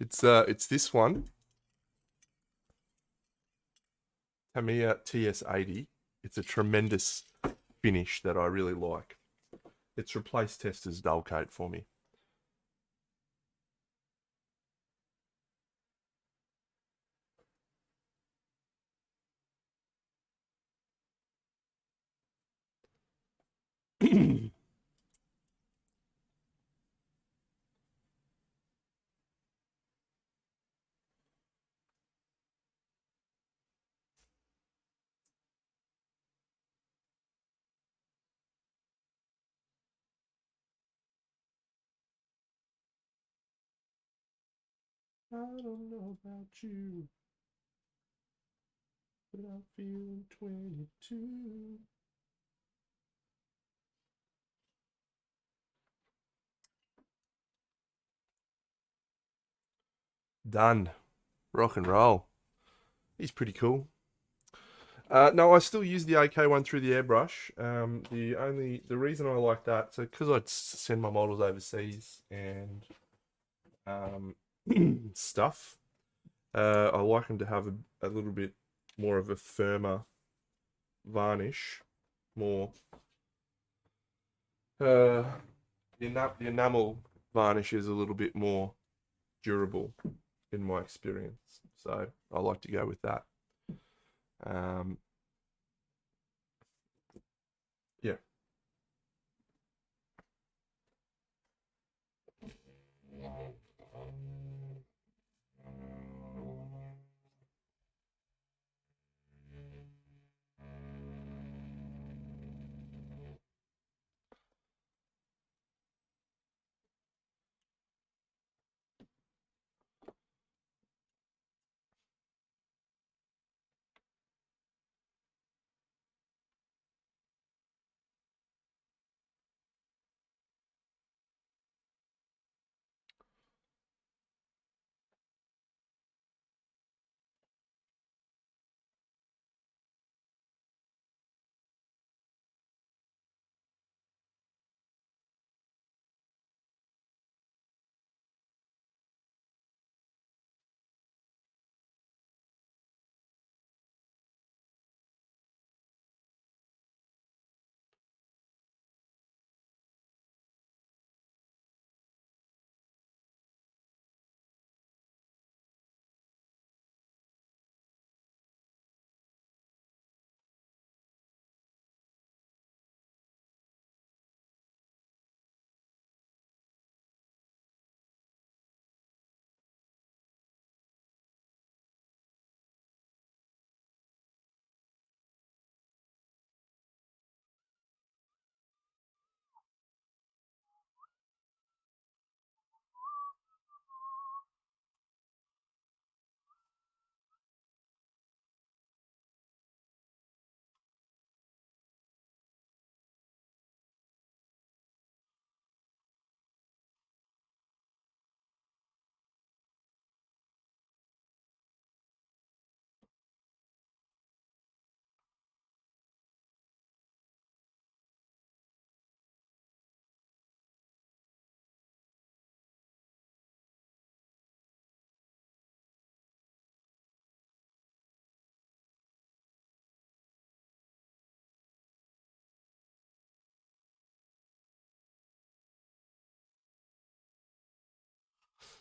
It's this one. Tamiya TS80. It's a tremendous finish that I really like. It's replaced Tester's dull coat for me. I don't know about you, but I'm feeling 22. Done. Rock and roll. He's pretty cool. No, I still use the AK one through the airbrush. The reason I like that, so because I send my models overseas and um, stuff, I like them to have a little bit more of a firmer varnish, more uh, the enamel varnish is a little bit more durable in my experience. So I like to go with that. Um, yeah.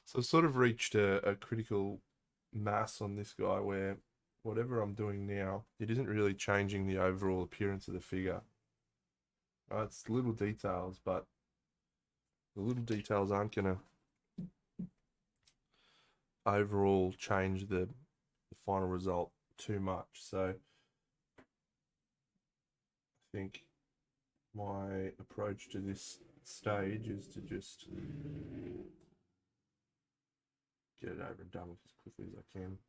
So I've sort of reached a critical mass on this guy where whatever I'm doing now, it isn't really changing the overall appearance of the figure. It's little details, but the little details aren't going to overall change the final result too much. So I think my approach to this stage is to just get it over and done with as quickly as I can.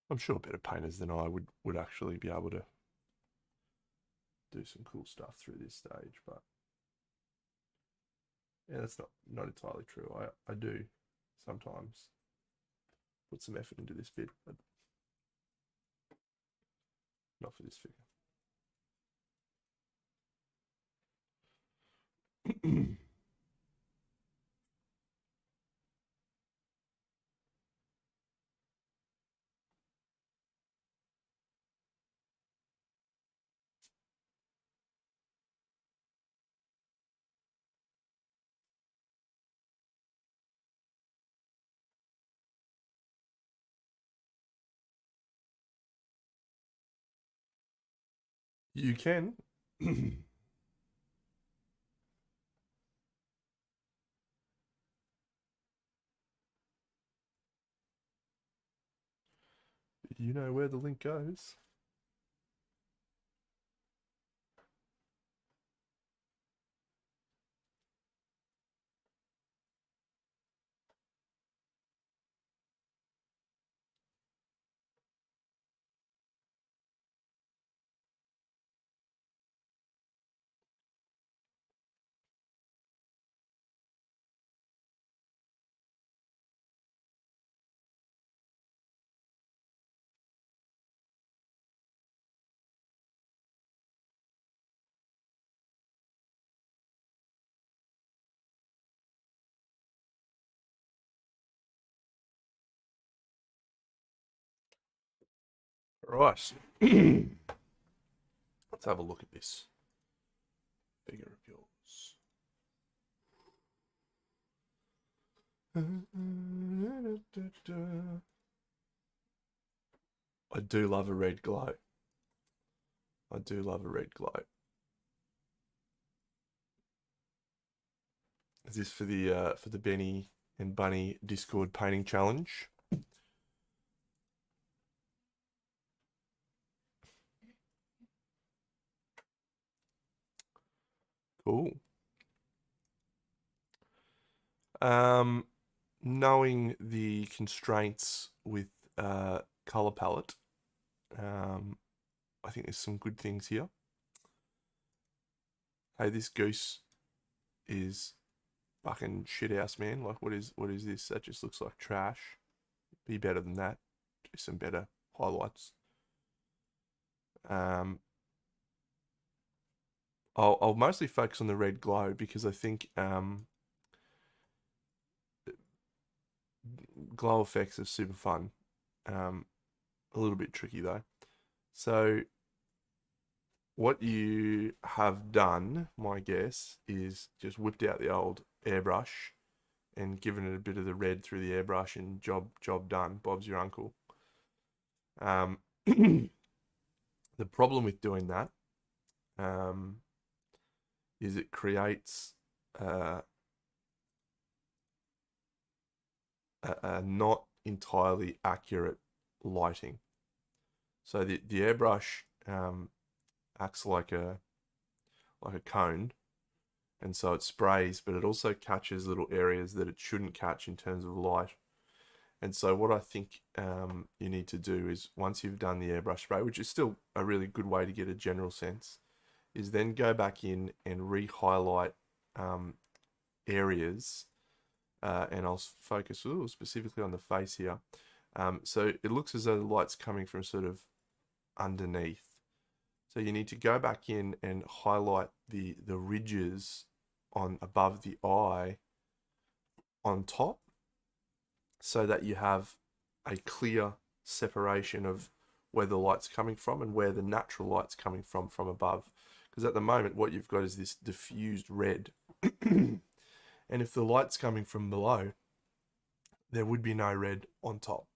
I'm sure better painters than I would actually be able to do some cool stuff through this stage, but yeah, that's not entirely true. I do sometimes put some effort into this bit, but not for this figure. You can. You know where the link goes. Right. Let's have a look at this figure of yours. I do love a red glow. I do love a red glow. Is this for the Benny and Bunny Discord painting challenge? Cool. Knowing the constraints with color palette, I think there's some good things here. Hey, this goose is fucking shit house, man. Like, what is this? That just looks like trash. Be better than that. Do some better highlights. I'll mostly focus on the red glow because I think glow effects are super fun. A little bit tricky though. So what you have done, my guess, is just whipped out the old airbrush and given it a bit of the red through the airbrush, and job done. Bob's your uncle. The problem with doing that is it creates a not entirely accurate lighting. So the airbrush acts like a cone, and so it sprays, but it also catches little areas that it shouldn't catch in terms of light. And so what I think you need to do is, once you've done the airbrush spray, which is still a really good way to get a general sense, is then go back in and re-highlight areas, and I'll focus specifically on the face here. So it looks as though the light's coming from sort of underneath. So you need to go back in and highlight the ridges on above the eye on top, so that you have a clear separation of where the light's coming from and where the natural light's coming from above. Because at the moment, what you've got is this diffused red. And if the light's coming from below, there would be no red on top.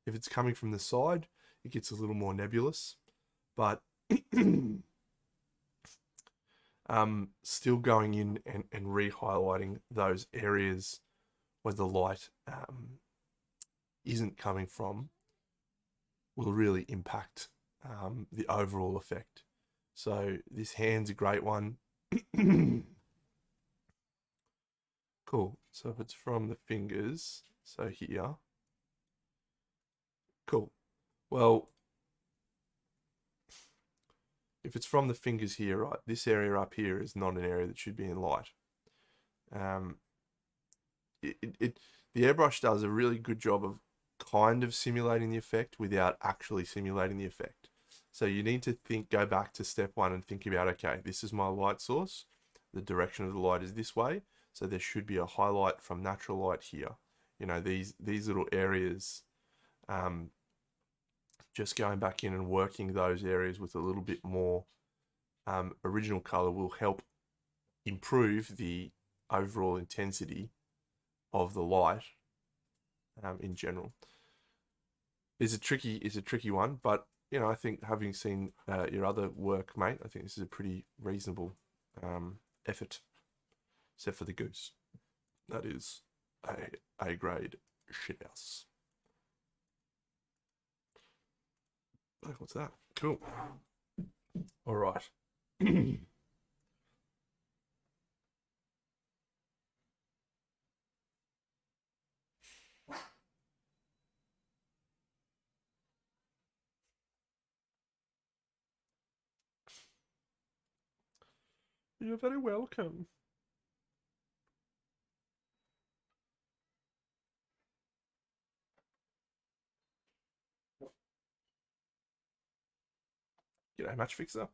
If it's coming from the side, it gets a little more nebulous, but still going in and re-highlighting those areas where the light isn't coming from will really impact the overall effect. So this hand's a great one. Cool. So if it's from the fingers, so here. Cool. Well, if it's from the fingers here, right, this area up here is not an area that should be in light. The airbrush does a really good job of kind of simulating the effect without actually simulating the effect. So you need to go back to step one and think about, okay, this is my light source. The direction of the light is this way. So there should be a highlight from natural light here. You know, these little areas, just going back in and working those areas with a little bit more original color will help improve the overall intensity of the light in general. It's a tricky one, but you know, I think having seen your other work, mate, I think this is a pretty reasonable effort, except for the goose. That is a grade shithouse. Oh, what's that? Cool. All right. You're very welcome. G'day, match fixer.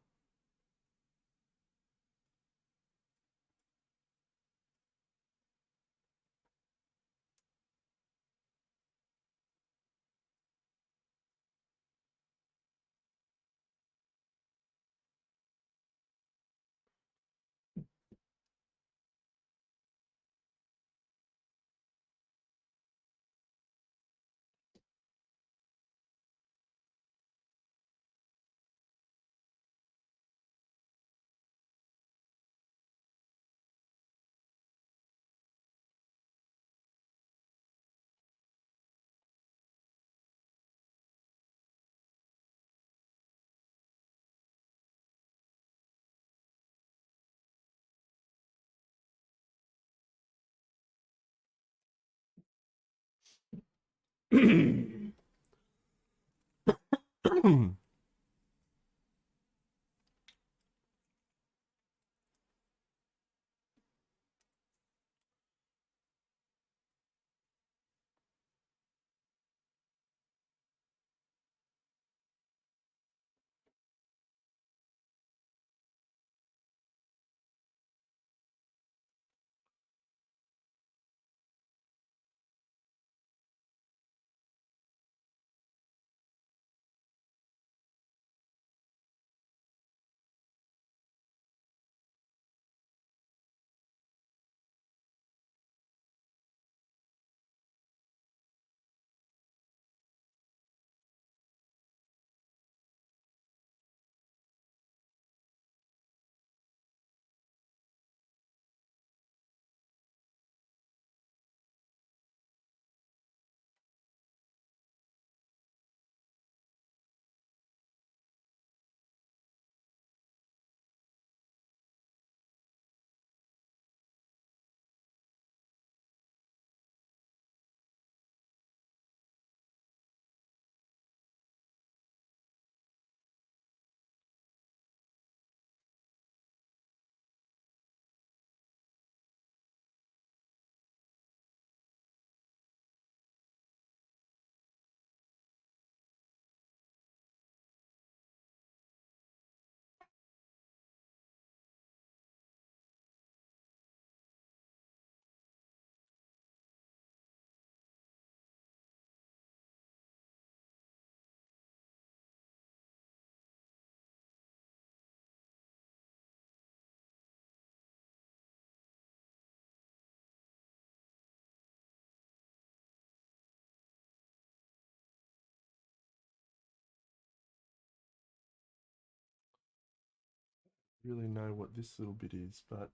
Really know what this little bit is, but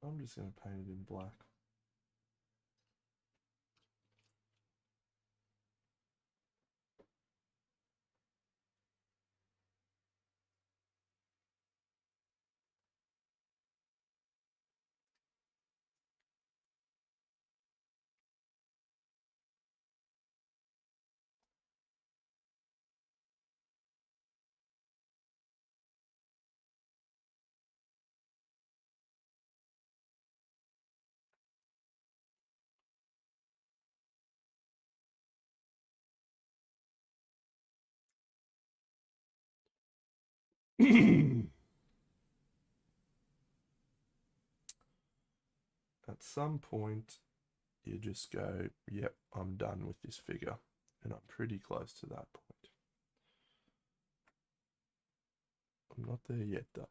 I'm just going to paint it in black. At some point, you just go, yep, I'm done with this figure. And I'm pretty close to that point. I'm not there yet, though.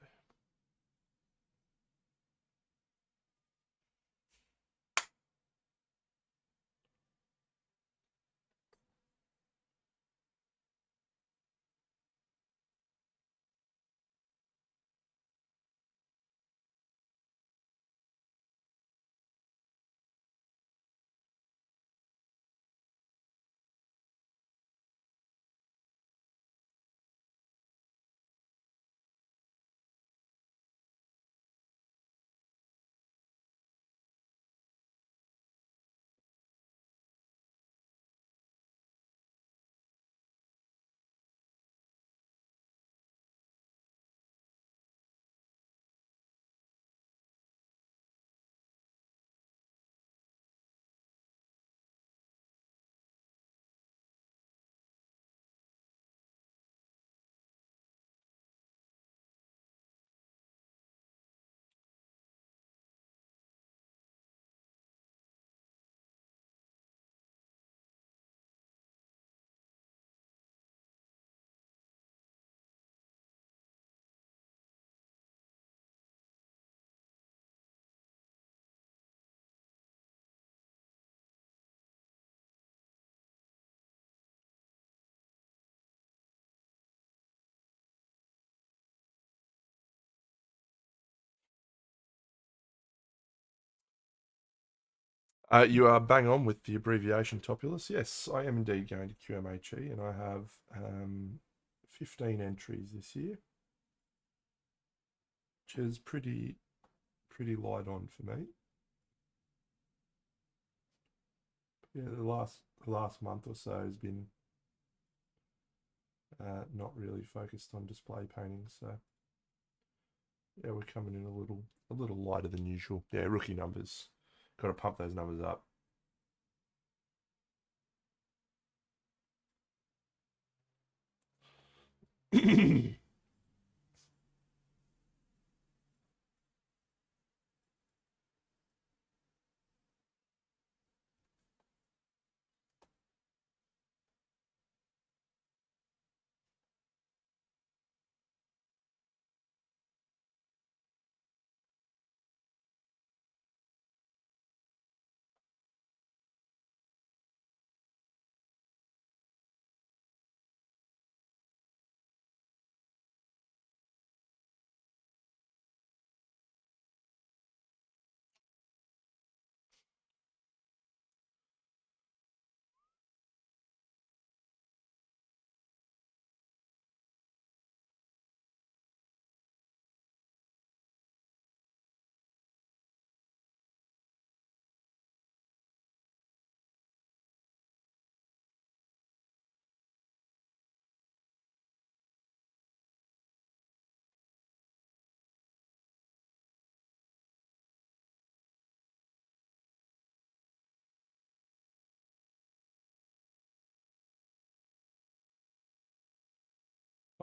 You are bang on with the abbreviation Topulus. Yes, I am indeed going to QMHE, and I have 15 entries this year, which is pretty light on for me. Yeah, the last month or so has been not really focused on display painting, so yeah, we're coming in a little lighter than usual. Yeah, rookie numbers. Got to pump those numbers up.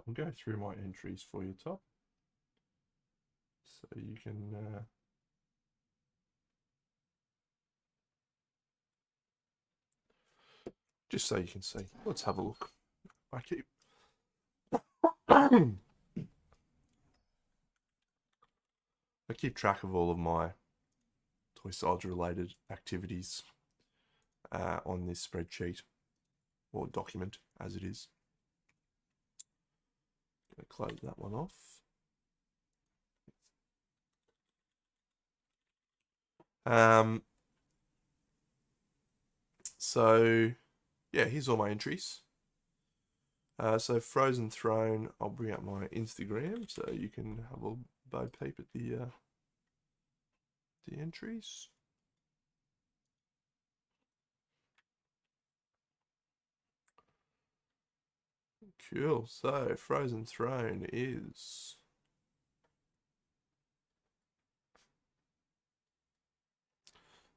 I'll go through my entries for you, Top, so you can just so you can see. Let's have a look. I keep I keep track of all of my Toy Soldier related activities on this spreadsheet or document as it is. Gonna close that one off. So yeah, here's all my entries. So Frozen Throne, I'll bring up my Instagram so you can have a bo peep at the entries. Cool. So Frozen Throne is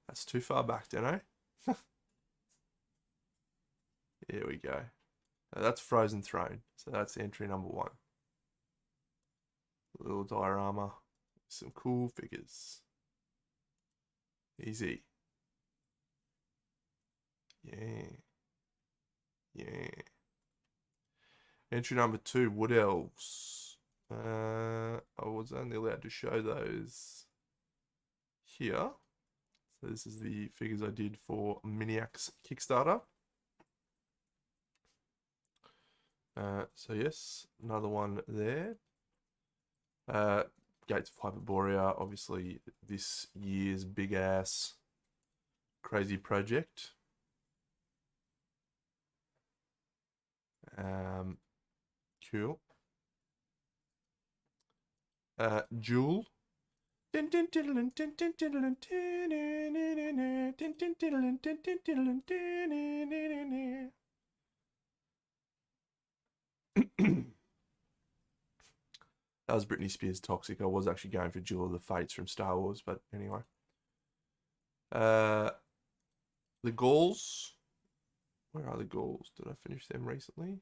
that's too far back, don't I? Here we go. That's Frozen Throne. So that's entry number 1. A little diorama. Some cool figures. Easy. Yeah. Yeah. Entry number 2, Wood Elves. I was only allowed to show those here. So this is the figures I did for Miniacs Kickstarter. So yes, another one there. Gates of Hyperborea, obviously this year's big ass crazy project. Cool. Jewel. That was Britney Spears Toxic. I was actually going for Jewel of the Fates from Star Wars, but anyway. The Gauls. Where are the Gauls? Did I finish them recently?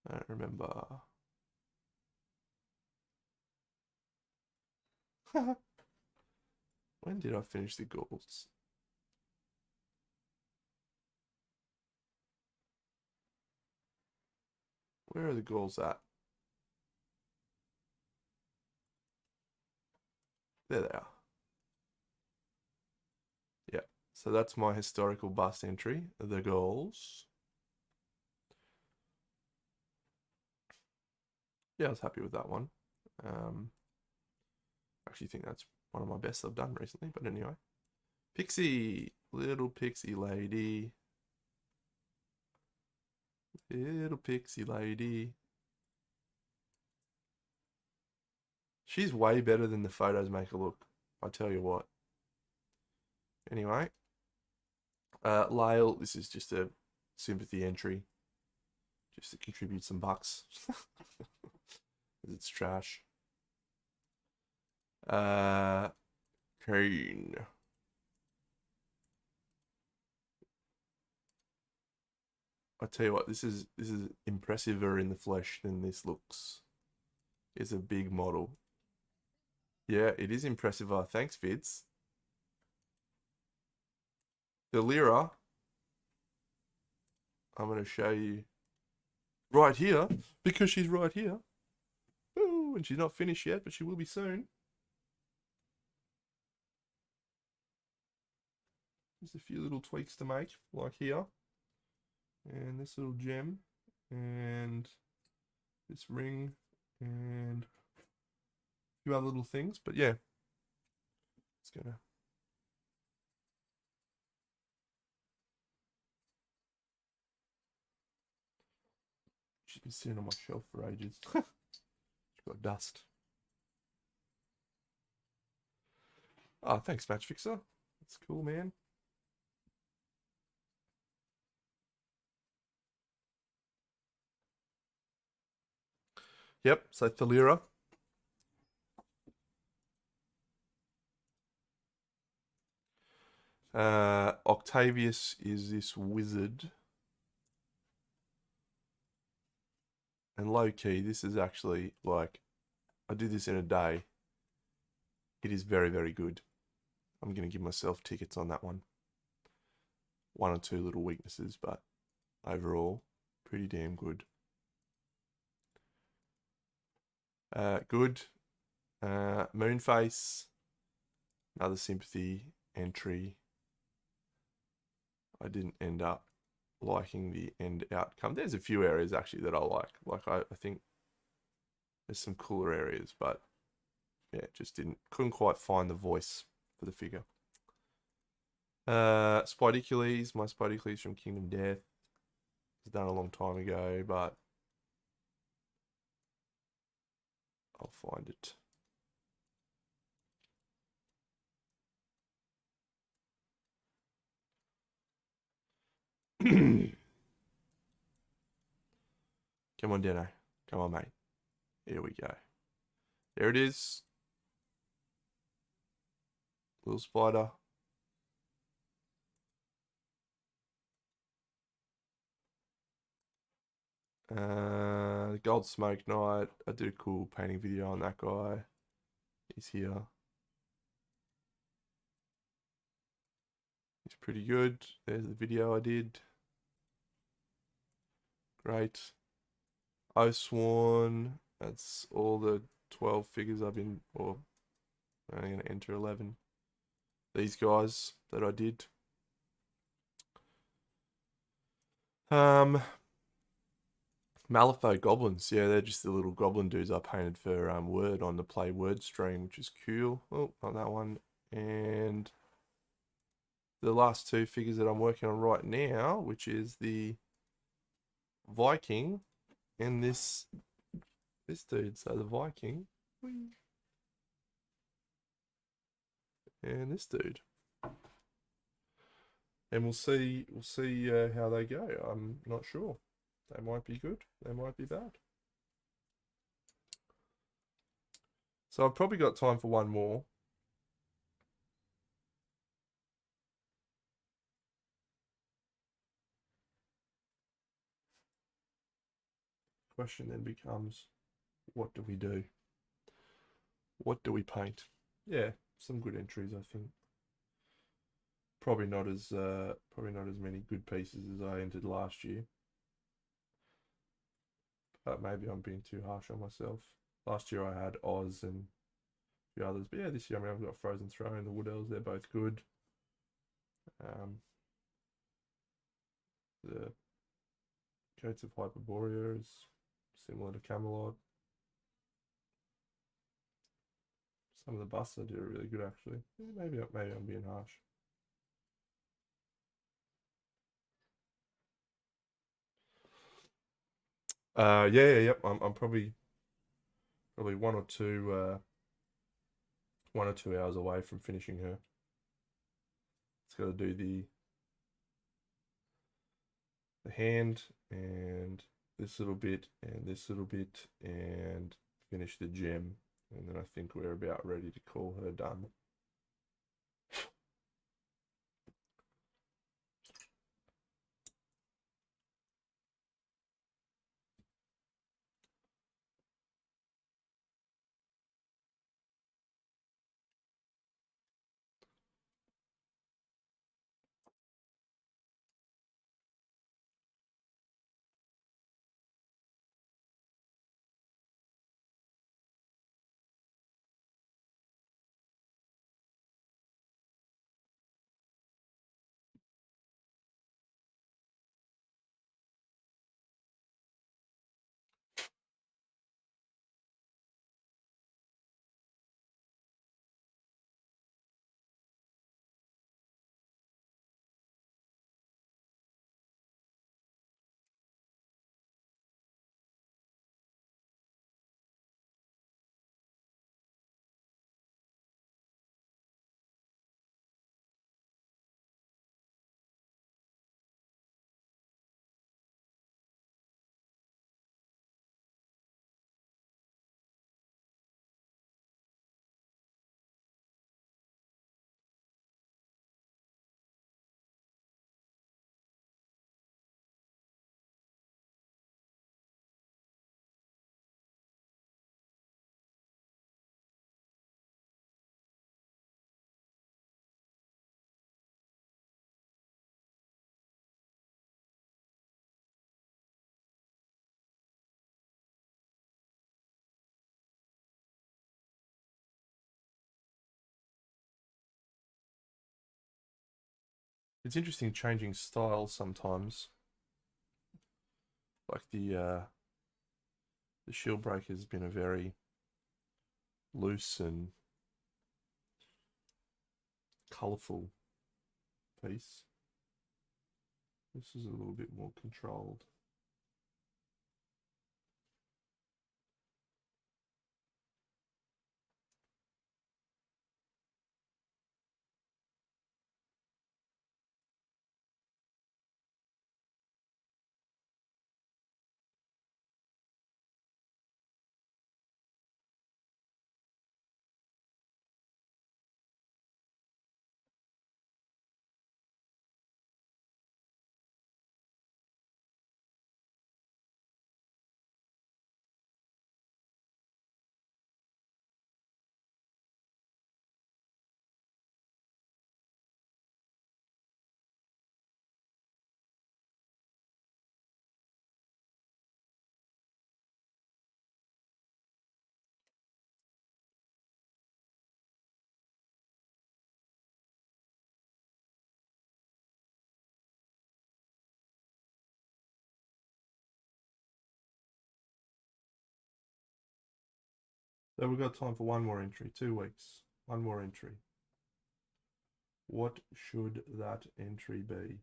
I don't remember. When did I finish the Gauls? Where are the Gauls at? There they are. Yeah. So that's my historical bust entry, the Gauls. Yeah, I was happy with that one. Actually think that's one of my best I've done recently, but anyway. Pixie, little pixie lady. Little pixie lady. She's way better than the photos make her look. I tell you what. Anyway, Lyle, this is just a sympathy entry, just to contribute some bucks. It's trash. Keen. I tell you what, this is impressiver in the flesh than this looks. It's a big model. Yeah, it is impressive. Thanks, Vids. The Lyra, I'm going to show you right here because she's right here. Ooh, and she's not finished yet, but she will be soon. Just a few little tweaks to make, like here. And this little gem. And this ring. And a few other little things. But yeah. It's going to... She's been sitting on my shelf for ages. She's got dust. Oh, thanks, Match Fixer. That's cool, man. Yep, so Thalira. Octavius is this wizard. And low key, this is actually like, I did this in a day. It is very, very good. I'm going to give myself tickets on that one. One or two little weaknesses, but overall, pretty damn good. Good. Moonface, another sympathy entry. I didn't end up liking the end outcome. There's a few areas actually that I like. Like I think there's some cooler areas, but yeah, just couldn't quite find the voice for the figure. Spidicules, my Spidicules from Kingdom Death. It's done a long time ago, but I'll find it. Come on, Deno. Come on, mate. Here we go. There it is. Little spider. Gold Smoke Knight. I did a cool painting video on that guy. He's here. He's pretty good. There's the video I did. Great. Oathsworn. That's all the 12 figures I've been, or I'm only going to enter 11. These guys that I did. Malifaux goblins. Yeah, they're just the little goblin dudes I painted for Word on the Play Word stream, which is cool. Oh, not that one. And the last two figures that I'm working on right now, which is the Viking and this dude. So the Viking and this dude. And we'll see how they go. I'm not sure. They might be good. They might be bad. So I've probably got time for one more. Question then becomes, what do we do? What do we paint? Yeah, some good entries, I think. Probably not as many good pieces as I entered last year. But maybe I'm being too harsh on myself. Last year I had Oz and a few others. But yeah, this year, I mean, I've got Frozen Throne, the Wood Elves, they're both good. The Gates of Hyperborea is similar to Camelot. Some of the busts I did are really good, actually. Yeah, maybe I'm being harsh. Yep. I'm probably 1 or 2 hours away from finishing her. It's got to do the hand and this little bit and this little bit and finish the gem. And then I think we're about ready to call her done. It's interesting changing styles sometimes. Like the Shieldbreaker has been a very loose and colourful piece. This is a little bit more controlled. So we've got time for one more entry, 2 weeks. One more entry. What should that entry be? I'm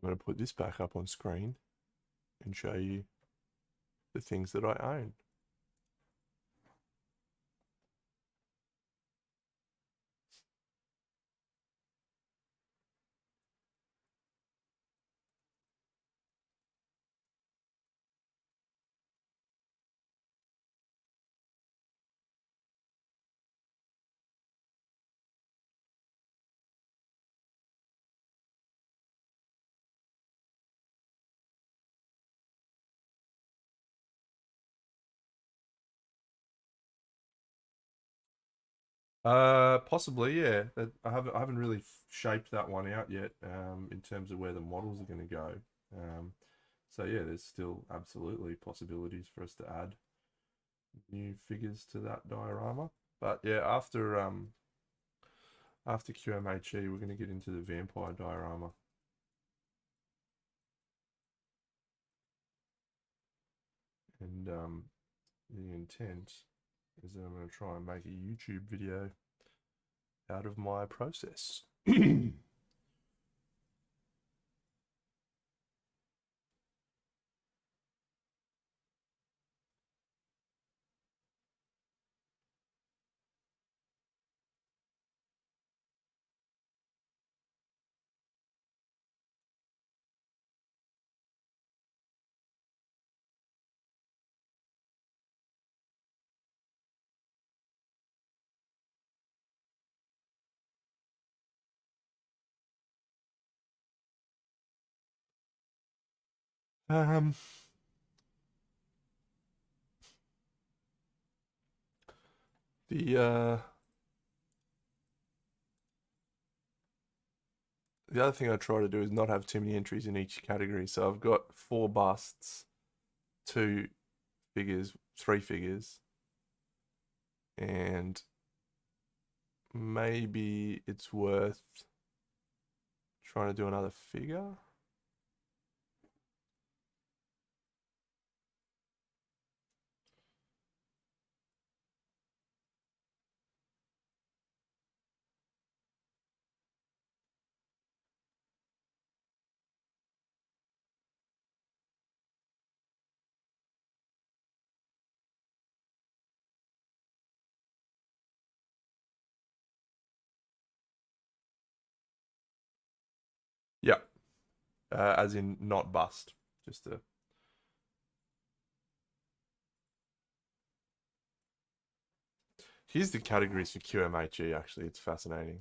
going to put this back up on screen and show you the things that I own. Possibly, yeah. I haven't really shaped that one out yet, in terms of where the models are going to go. So yeah, there's still absolutely possibilities for us to add new figures to that diorama. But yeah, after QMHE, we're going to get into the vampire diorama. And the intent is that I'm going to try and make a YouTube video out of my process. Um, the the other thing I try to do is not have too many entries in each category. So I've got 4 busts, 2 figures, 3 figures, and maybe it's worth trying to do another figure. Yeah, as in not bust. Just to Here's the categories for QMHE. Actually, it's fascinating.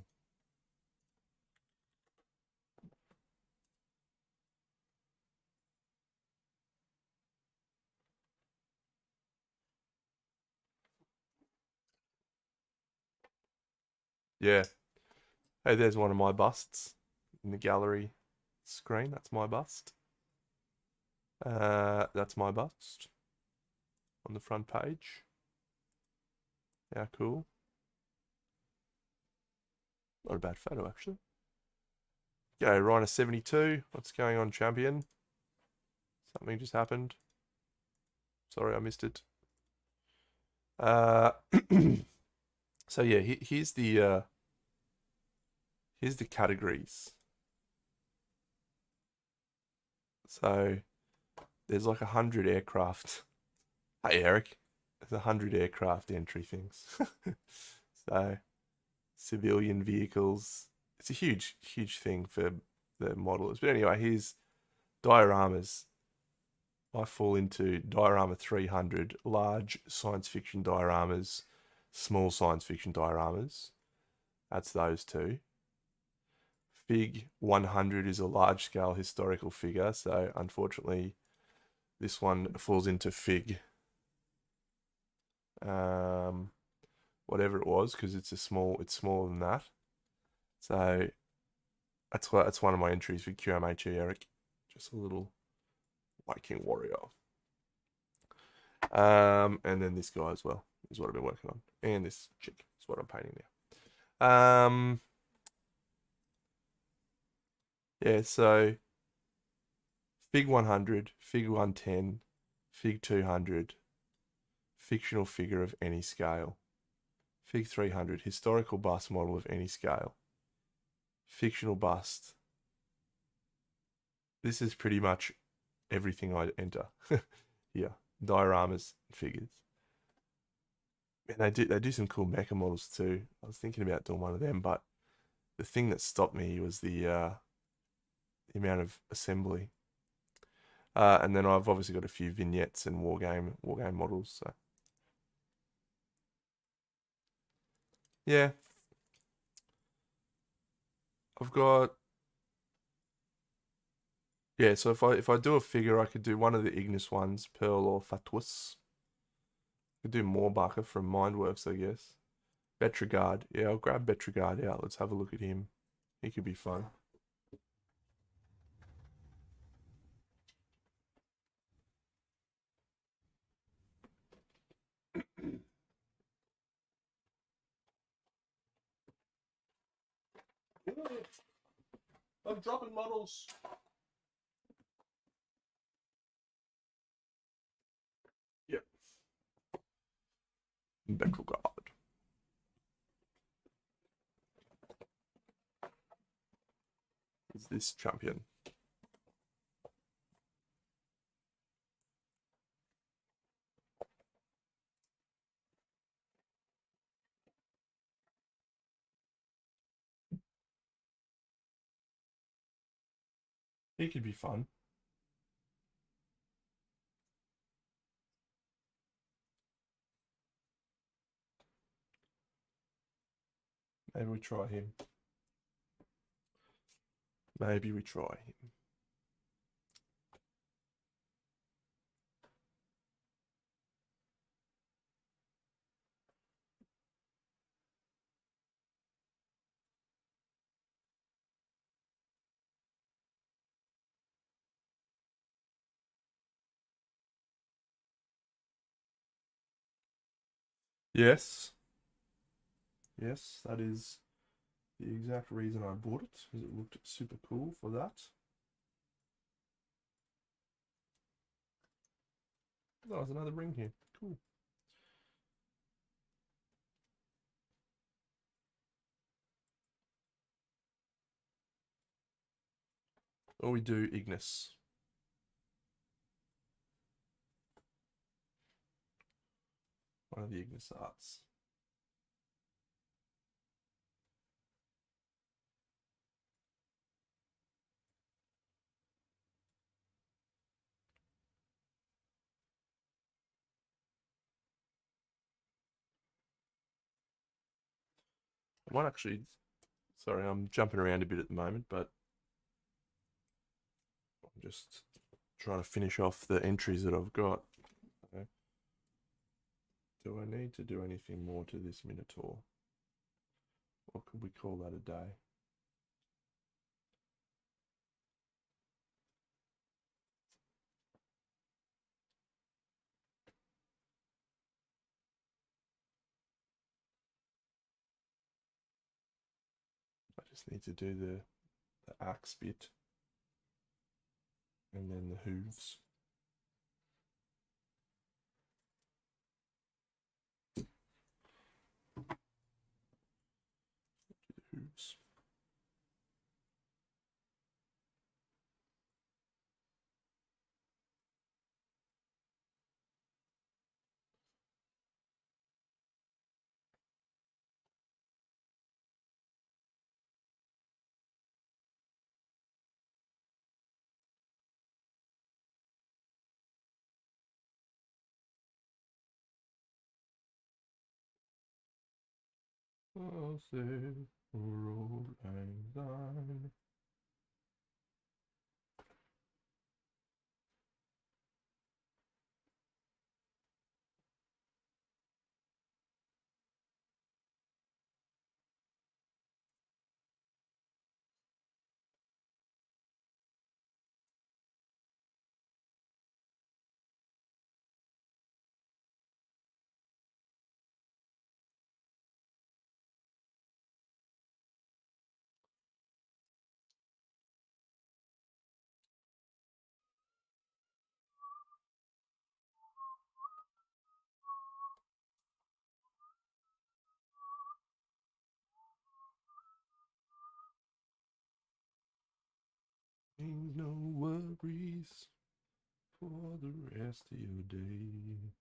Yeah. Hey, there's one of my busts in the gallery screen. That's my bust. That's my bust on the front page. Yeah, cool. Not a bad photo, actually. Okay, Rhino 72. What's going on, champion? Something just happened. Sorry, I missed it. Uh, so yeah, here's the categories. So there's like 100 aircraft. Hey, Eric. There's 100 aircraft entry things. So civilian vehicles. It's a huge, huge thing for the modelers. But anyway, here's dioramas. I fall into diorama 300, large science fiction dioramas, small science fiction dioramas. That's those two. Fig 100 is a large scale historical figure, so unfortunately, this one falls into Fig. Whatever it was, because it's smaller than that. So that's one of my entries for QMHE, Eric. Just a little Viking warrior. And then this guy as well is what I've been working on, and this chick is what I'm painting now. Yeah. So Fig 100, Fig 110, Fig 200, fictional figure of any scale. Fig 300, historical bust model of any scale. Fictional bust. This is pretty much everything I enter. Yeah, dioramas and figures. And they do some cool mecha models too. I was thinking about doing one of them, but the thing that stopped me was the amount of assembly. And then I've obviously got a few vignettes and wargame models. So yeah, I've got yeah. So if I do a figure, I could do one of the Ignis ones, Pearl or Fatuus. I could do Moorbacher from Mindworks, I guess. Betrigard, yeah, I'll grab Betrigard out. Let's have a look at him. He could be fun. I'm dropping models. Yep. Betrigard. Is this champion? He could be fun. Maybe we try him. Maybe we try him. Yes. Yes, that is the exact reason I bought it, because it looked super cool for that. Oh, there's another ring here. Cool. Or we do Ignis. One of the Ignis arts. I might actually, sorry, I'm jumping around a bit at the moment, but I'm just trying to finish off the entries that I've got. Okay. Do I need to do anything more to this Minotaur? Or could we call that a day? I just need to do the axe bit and then the hooves. Do the hooves. I'll say old lang syne. Ain't no worries for the rest of your days.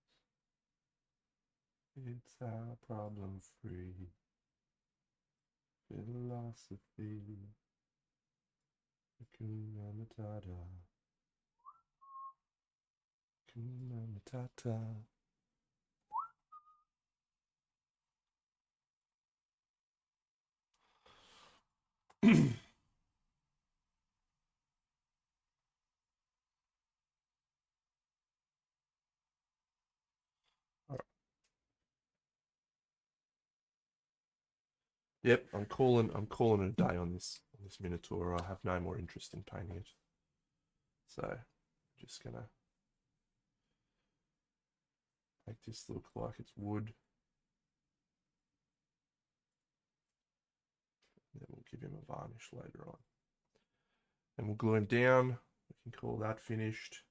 It's our problem free philosophy. Hakuna Matata. Hakuna Matata. Yep, I'm calling it a day on this Minotaur. I have no more interest in painting it. So just gonna make this look like it's wood. Then we'll give him a varnish later on. And we'll glue him down. We can call that finished.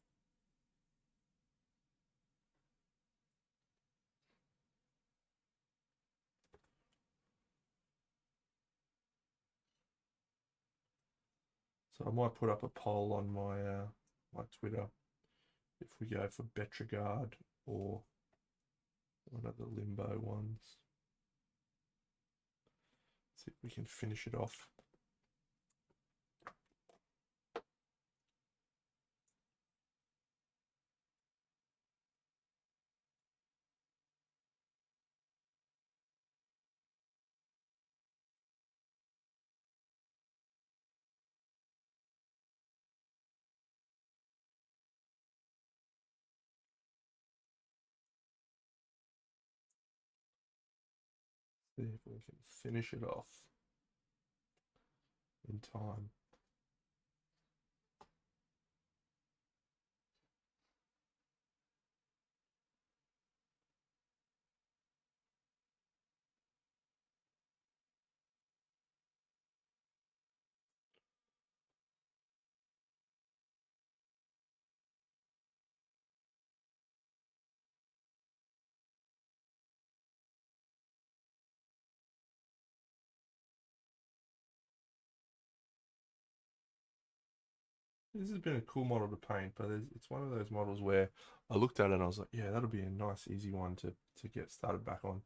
So I might put up a poll on my Twitter if we go for Betrogard or one of the limbo ones. See if we can finish it off. See if we can finish it off in time. this has been a cool model to paint, but it's one of those models where I looked at it and I was like, yeah, that'll be a nice, easy one to get started back on.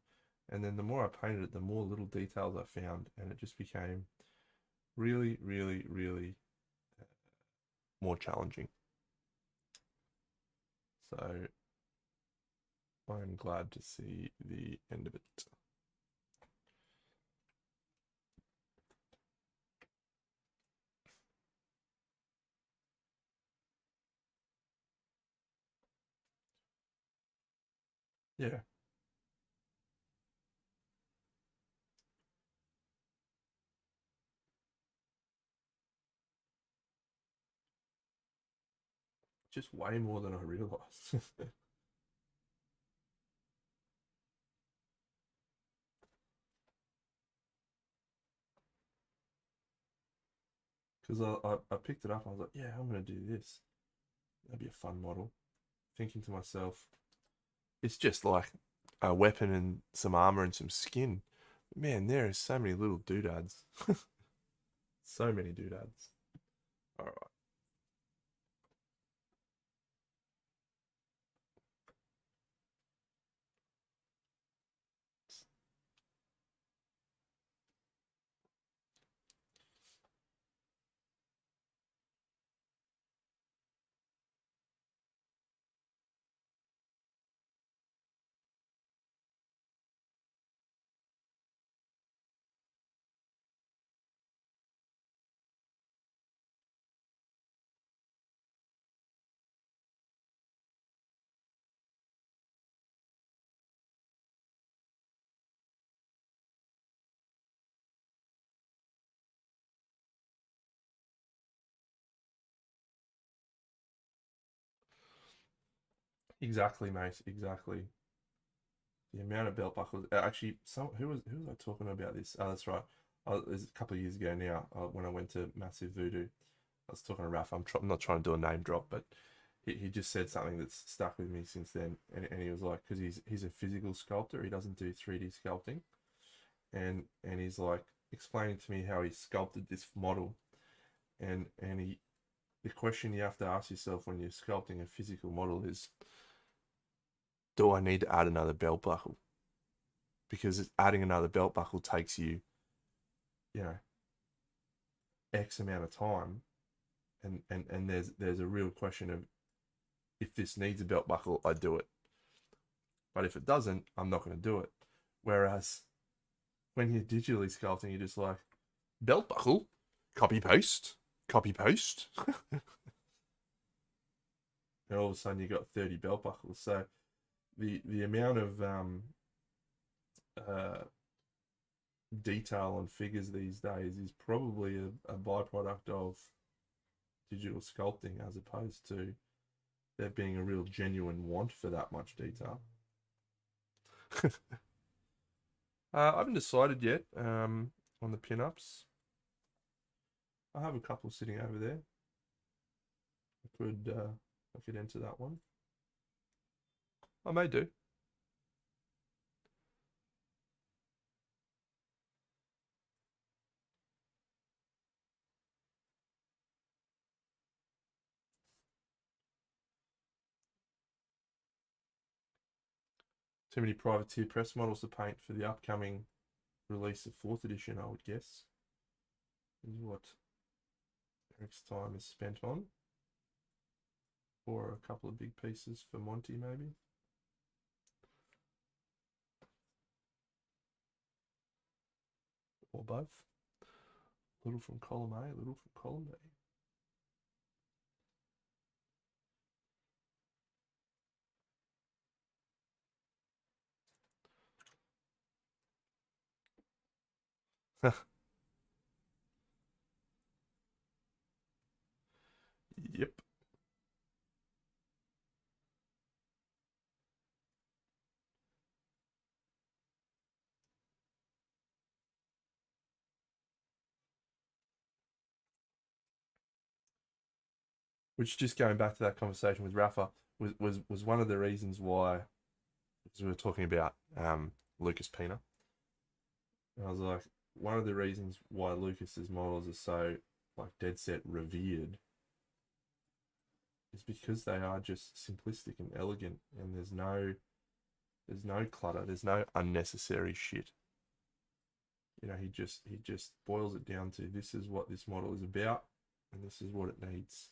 And then the more I painted it, the more little details I found, and it just became really, really, really more challenging. So I'm glad to see the end of it. Yeah, just way more than I realized. Because I picked it up and I was like, yeah, I'm going to do this. That'd be a fun model. Thinking to myself, it's just like a weapon and some armor and some skin. Man, there are so many little doodads. So many doodads. All right. Exactly, mate. Exactly. The amount of belt buckles. Actually, some who was I talking about this? Oh, that's right. It was a couple of years ago now when I went to Massive Voodoo. I was talking to Raf. I'm not trying to do a name drop, but he just said something that's stuck with me since then. And he was like, because he's a physical sculptor, he doesn't do 3D sculpting, and he's like explaining to me how he sculpted this model, and he the question you have to ask yourself when you're sculpting a physical model is, do I need to add another belt buckle? Because adding another belt buckle takes you, you know, X amount of time, and there's a real question of, if this needs a belt buckle, I do it. But if it doesn't, I'm not going to do it. Whereas when you're digitally sculpting, you're just like, belt buckle, copy paste, copy paste, and all of a sudden you got 30 belt buckles. So the amount of uh, detail on figures these days is probably a byproduct of digital sculpting, as opposed to there being a real genuine want for that much detail. I haven't decided yet on the pinups. I have a couple sitting over there. I could enter that one. I may do. Too many privateer press models to paint for the upcoming release of 4th edition, I would guess. Is what Eric's time is spent on. Or a couple of big pieces for Monty, maybe. Or both. Little from column A, little from column B. Yep. Which, just going back to that conversation with Rafa, was one of the reasons why, because we were talking about Lucas Pina. And I was like, one of the reasons why Lucas's models are so like dead set revered is because they are just simplistic and elegant, and there's no clutter, there's no unnecessary shit. He just boils it down to this is what this model is about, and this is what it needs,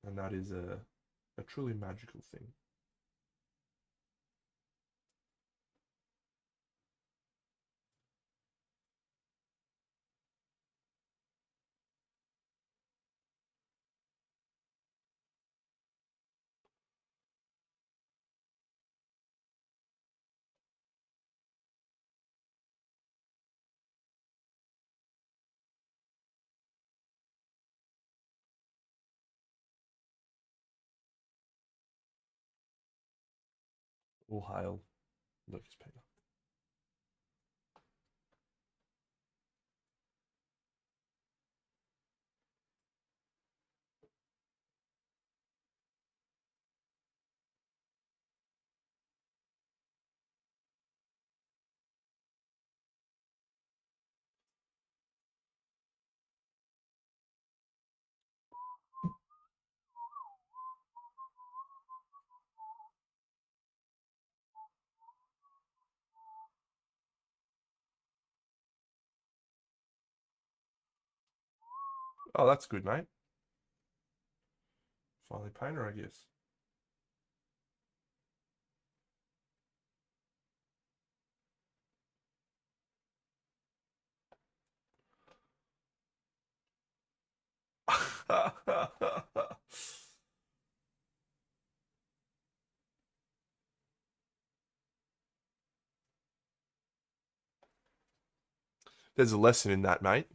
and that is a truly magical thing. All hail Lucas Peter. Oh, that's good, mate. Finally painter, I guess. There's a lesson in that, mate.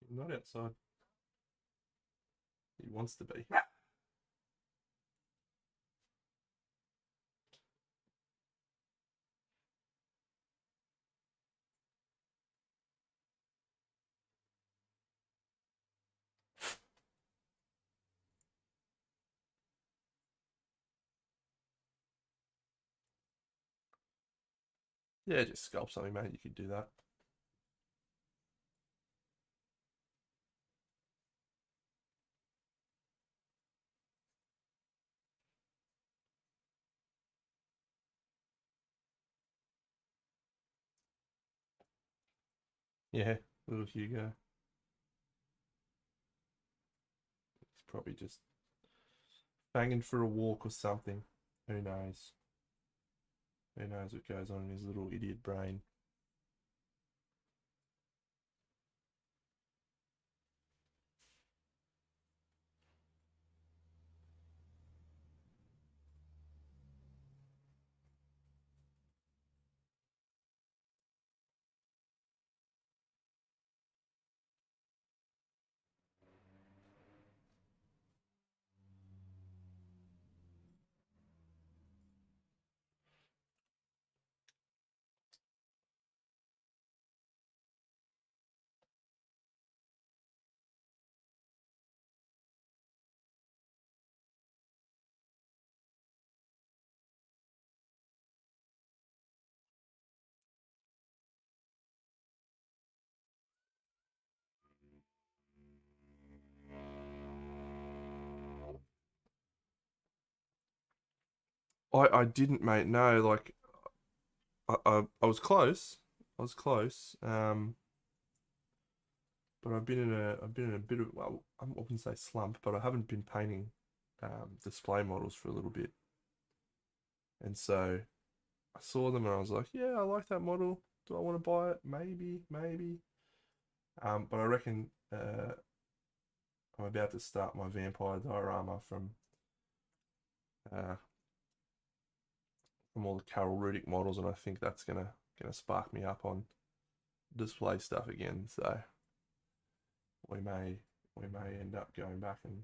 Not outside. He wants to be. Yeah, just sculpt something, mate. You could do that. Yeah, little Hugo. He's probably just banging for a walk or something. Who knows? Who knows what goes on in his little idiot brain? I didn't, mate. No, like I was close. I was close. But I've been in a bit of, well, I wouldn't say slump, but I haven't been painting display models for a little bit. And so I saw them and I was like, yeah, I like that model. Do I want to buy it? Maybe, maybe. But I reckon I'm about to start my vampire diorama uh, from all the Carol Rudick models, and I think that's gonna spark me up on display stuff again. So we may we may end up going back and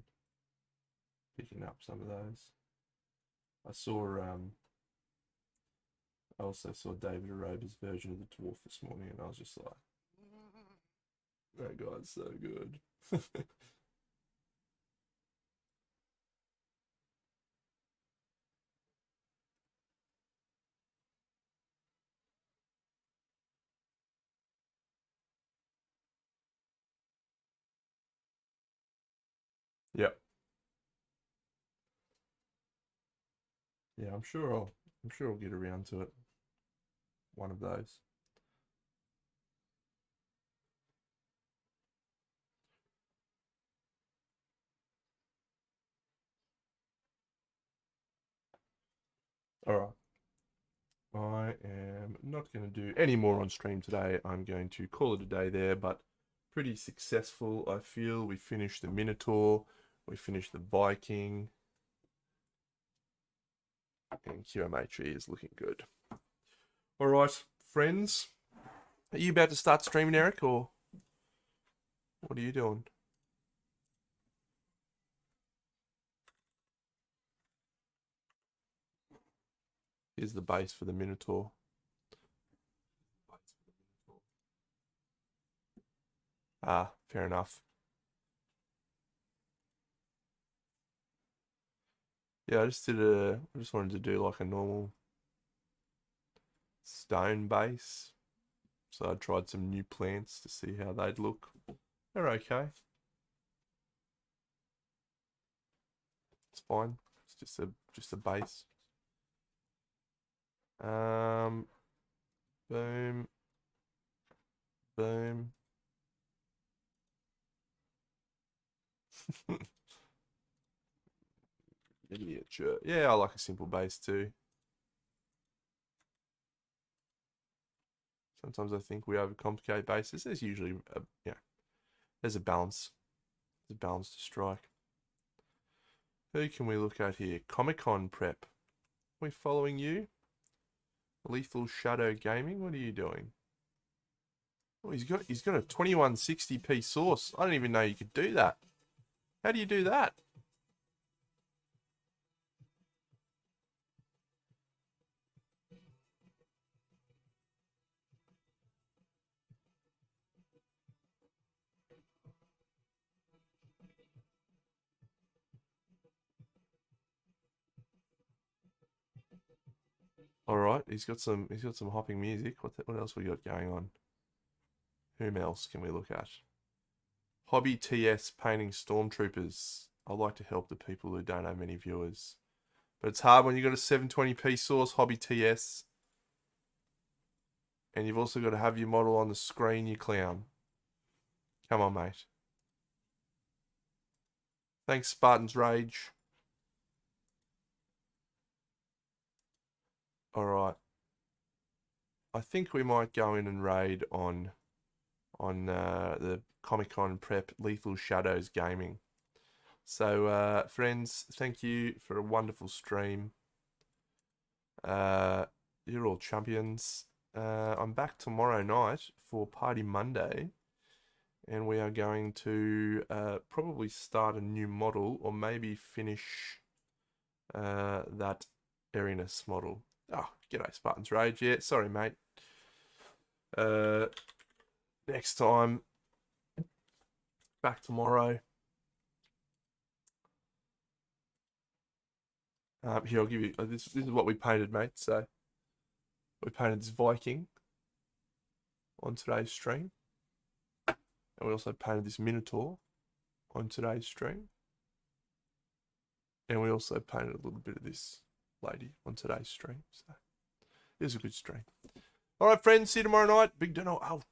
picking up some of those. I saw I also saw David Aroba's version of the dwarf this morning, and I was just like, that guy's so good. Yep. Yeah, I'm sure I'll get around to it one of those. All right. I am not going to do any more on stream today. I'm going to call it a day there, but pretty successful, I feel. We finished the Minotaur, we finished the Viking, and QMHE is looking good. All right, friends. Are you about to start streaming, Eric, or what are you doing? Here's the base for the Minotaur. Ah, fair enough. Yeah, I just wanted to do like a normal stone base. So I tried some new plants to see how they'd look. They're okay. It's fine. It's just a base. Um, boom, boom. Miniature. Yeah, I like a simple base too. Sometimes I think we overcomplicate bases. There's usually there's a balance. There's a balance to strike. Who can we look at here? Comic-Con prep. Are we following you? Lethal Shadow Gaming. What are you doing? Oh, he's got a 2160p source. I didn't even know you could do that. How do you do that? All right, he's got some hopping music. What else we got going on? Whom else can we look at? Hobby TS painting stormtroopers. I like to help the people who don't have many viewers, but it's hard when you got a 720p source. Hobby TS, and you've also got to have your model on the screen. You clown. Come on, mate. Thanks, Spartan's Rage. All right. I think we might go in and raid on the Comic-Con prep Lethal Shadows Gaming. So, friends, thank you for a wonderful stream. You're all champions. I'm back tomorrow night for Party Monday, and we are going to probably start a new model or maybe finish that Erinus model. Oh, g'day, Spartan's Rage. Yeah, sorry, mate. Next time, back tomorrow. Here, I'll give you this. This is what we painted, mate. So we painted this Viking on today's stream, and we also painted this Minotaur on today's stream, and we also painted a little bit of this lady on today's stream. So it was a good stream. All right, friends. See you tomorrow night. Big dinner out.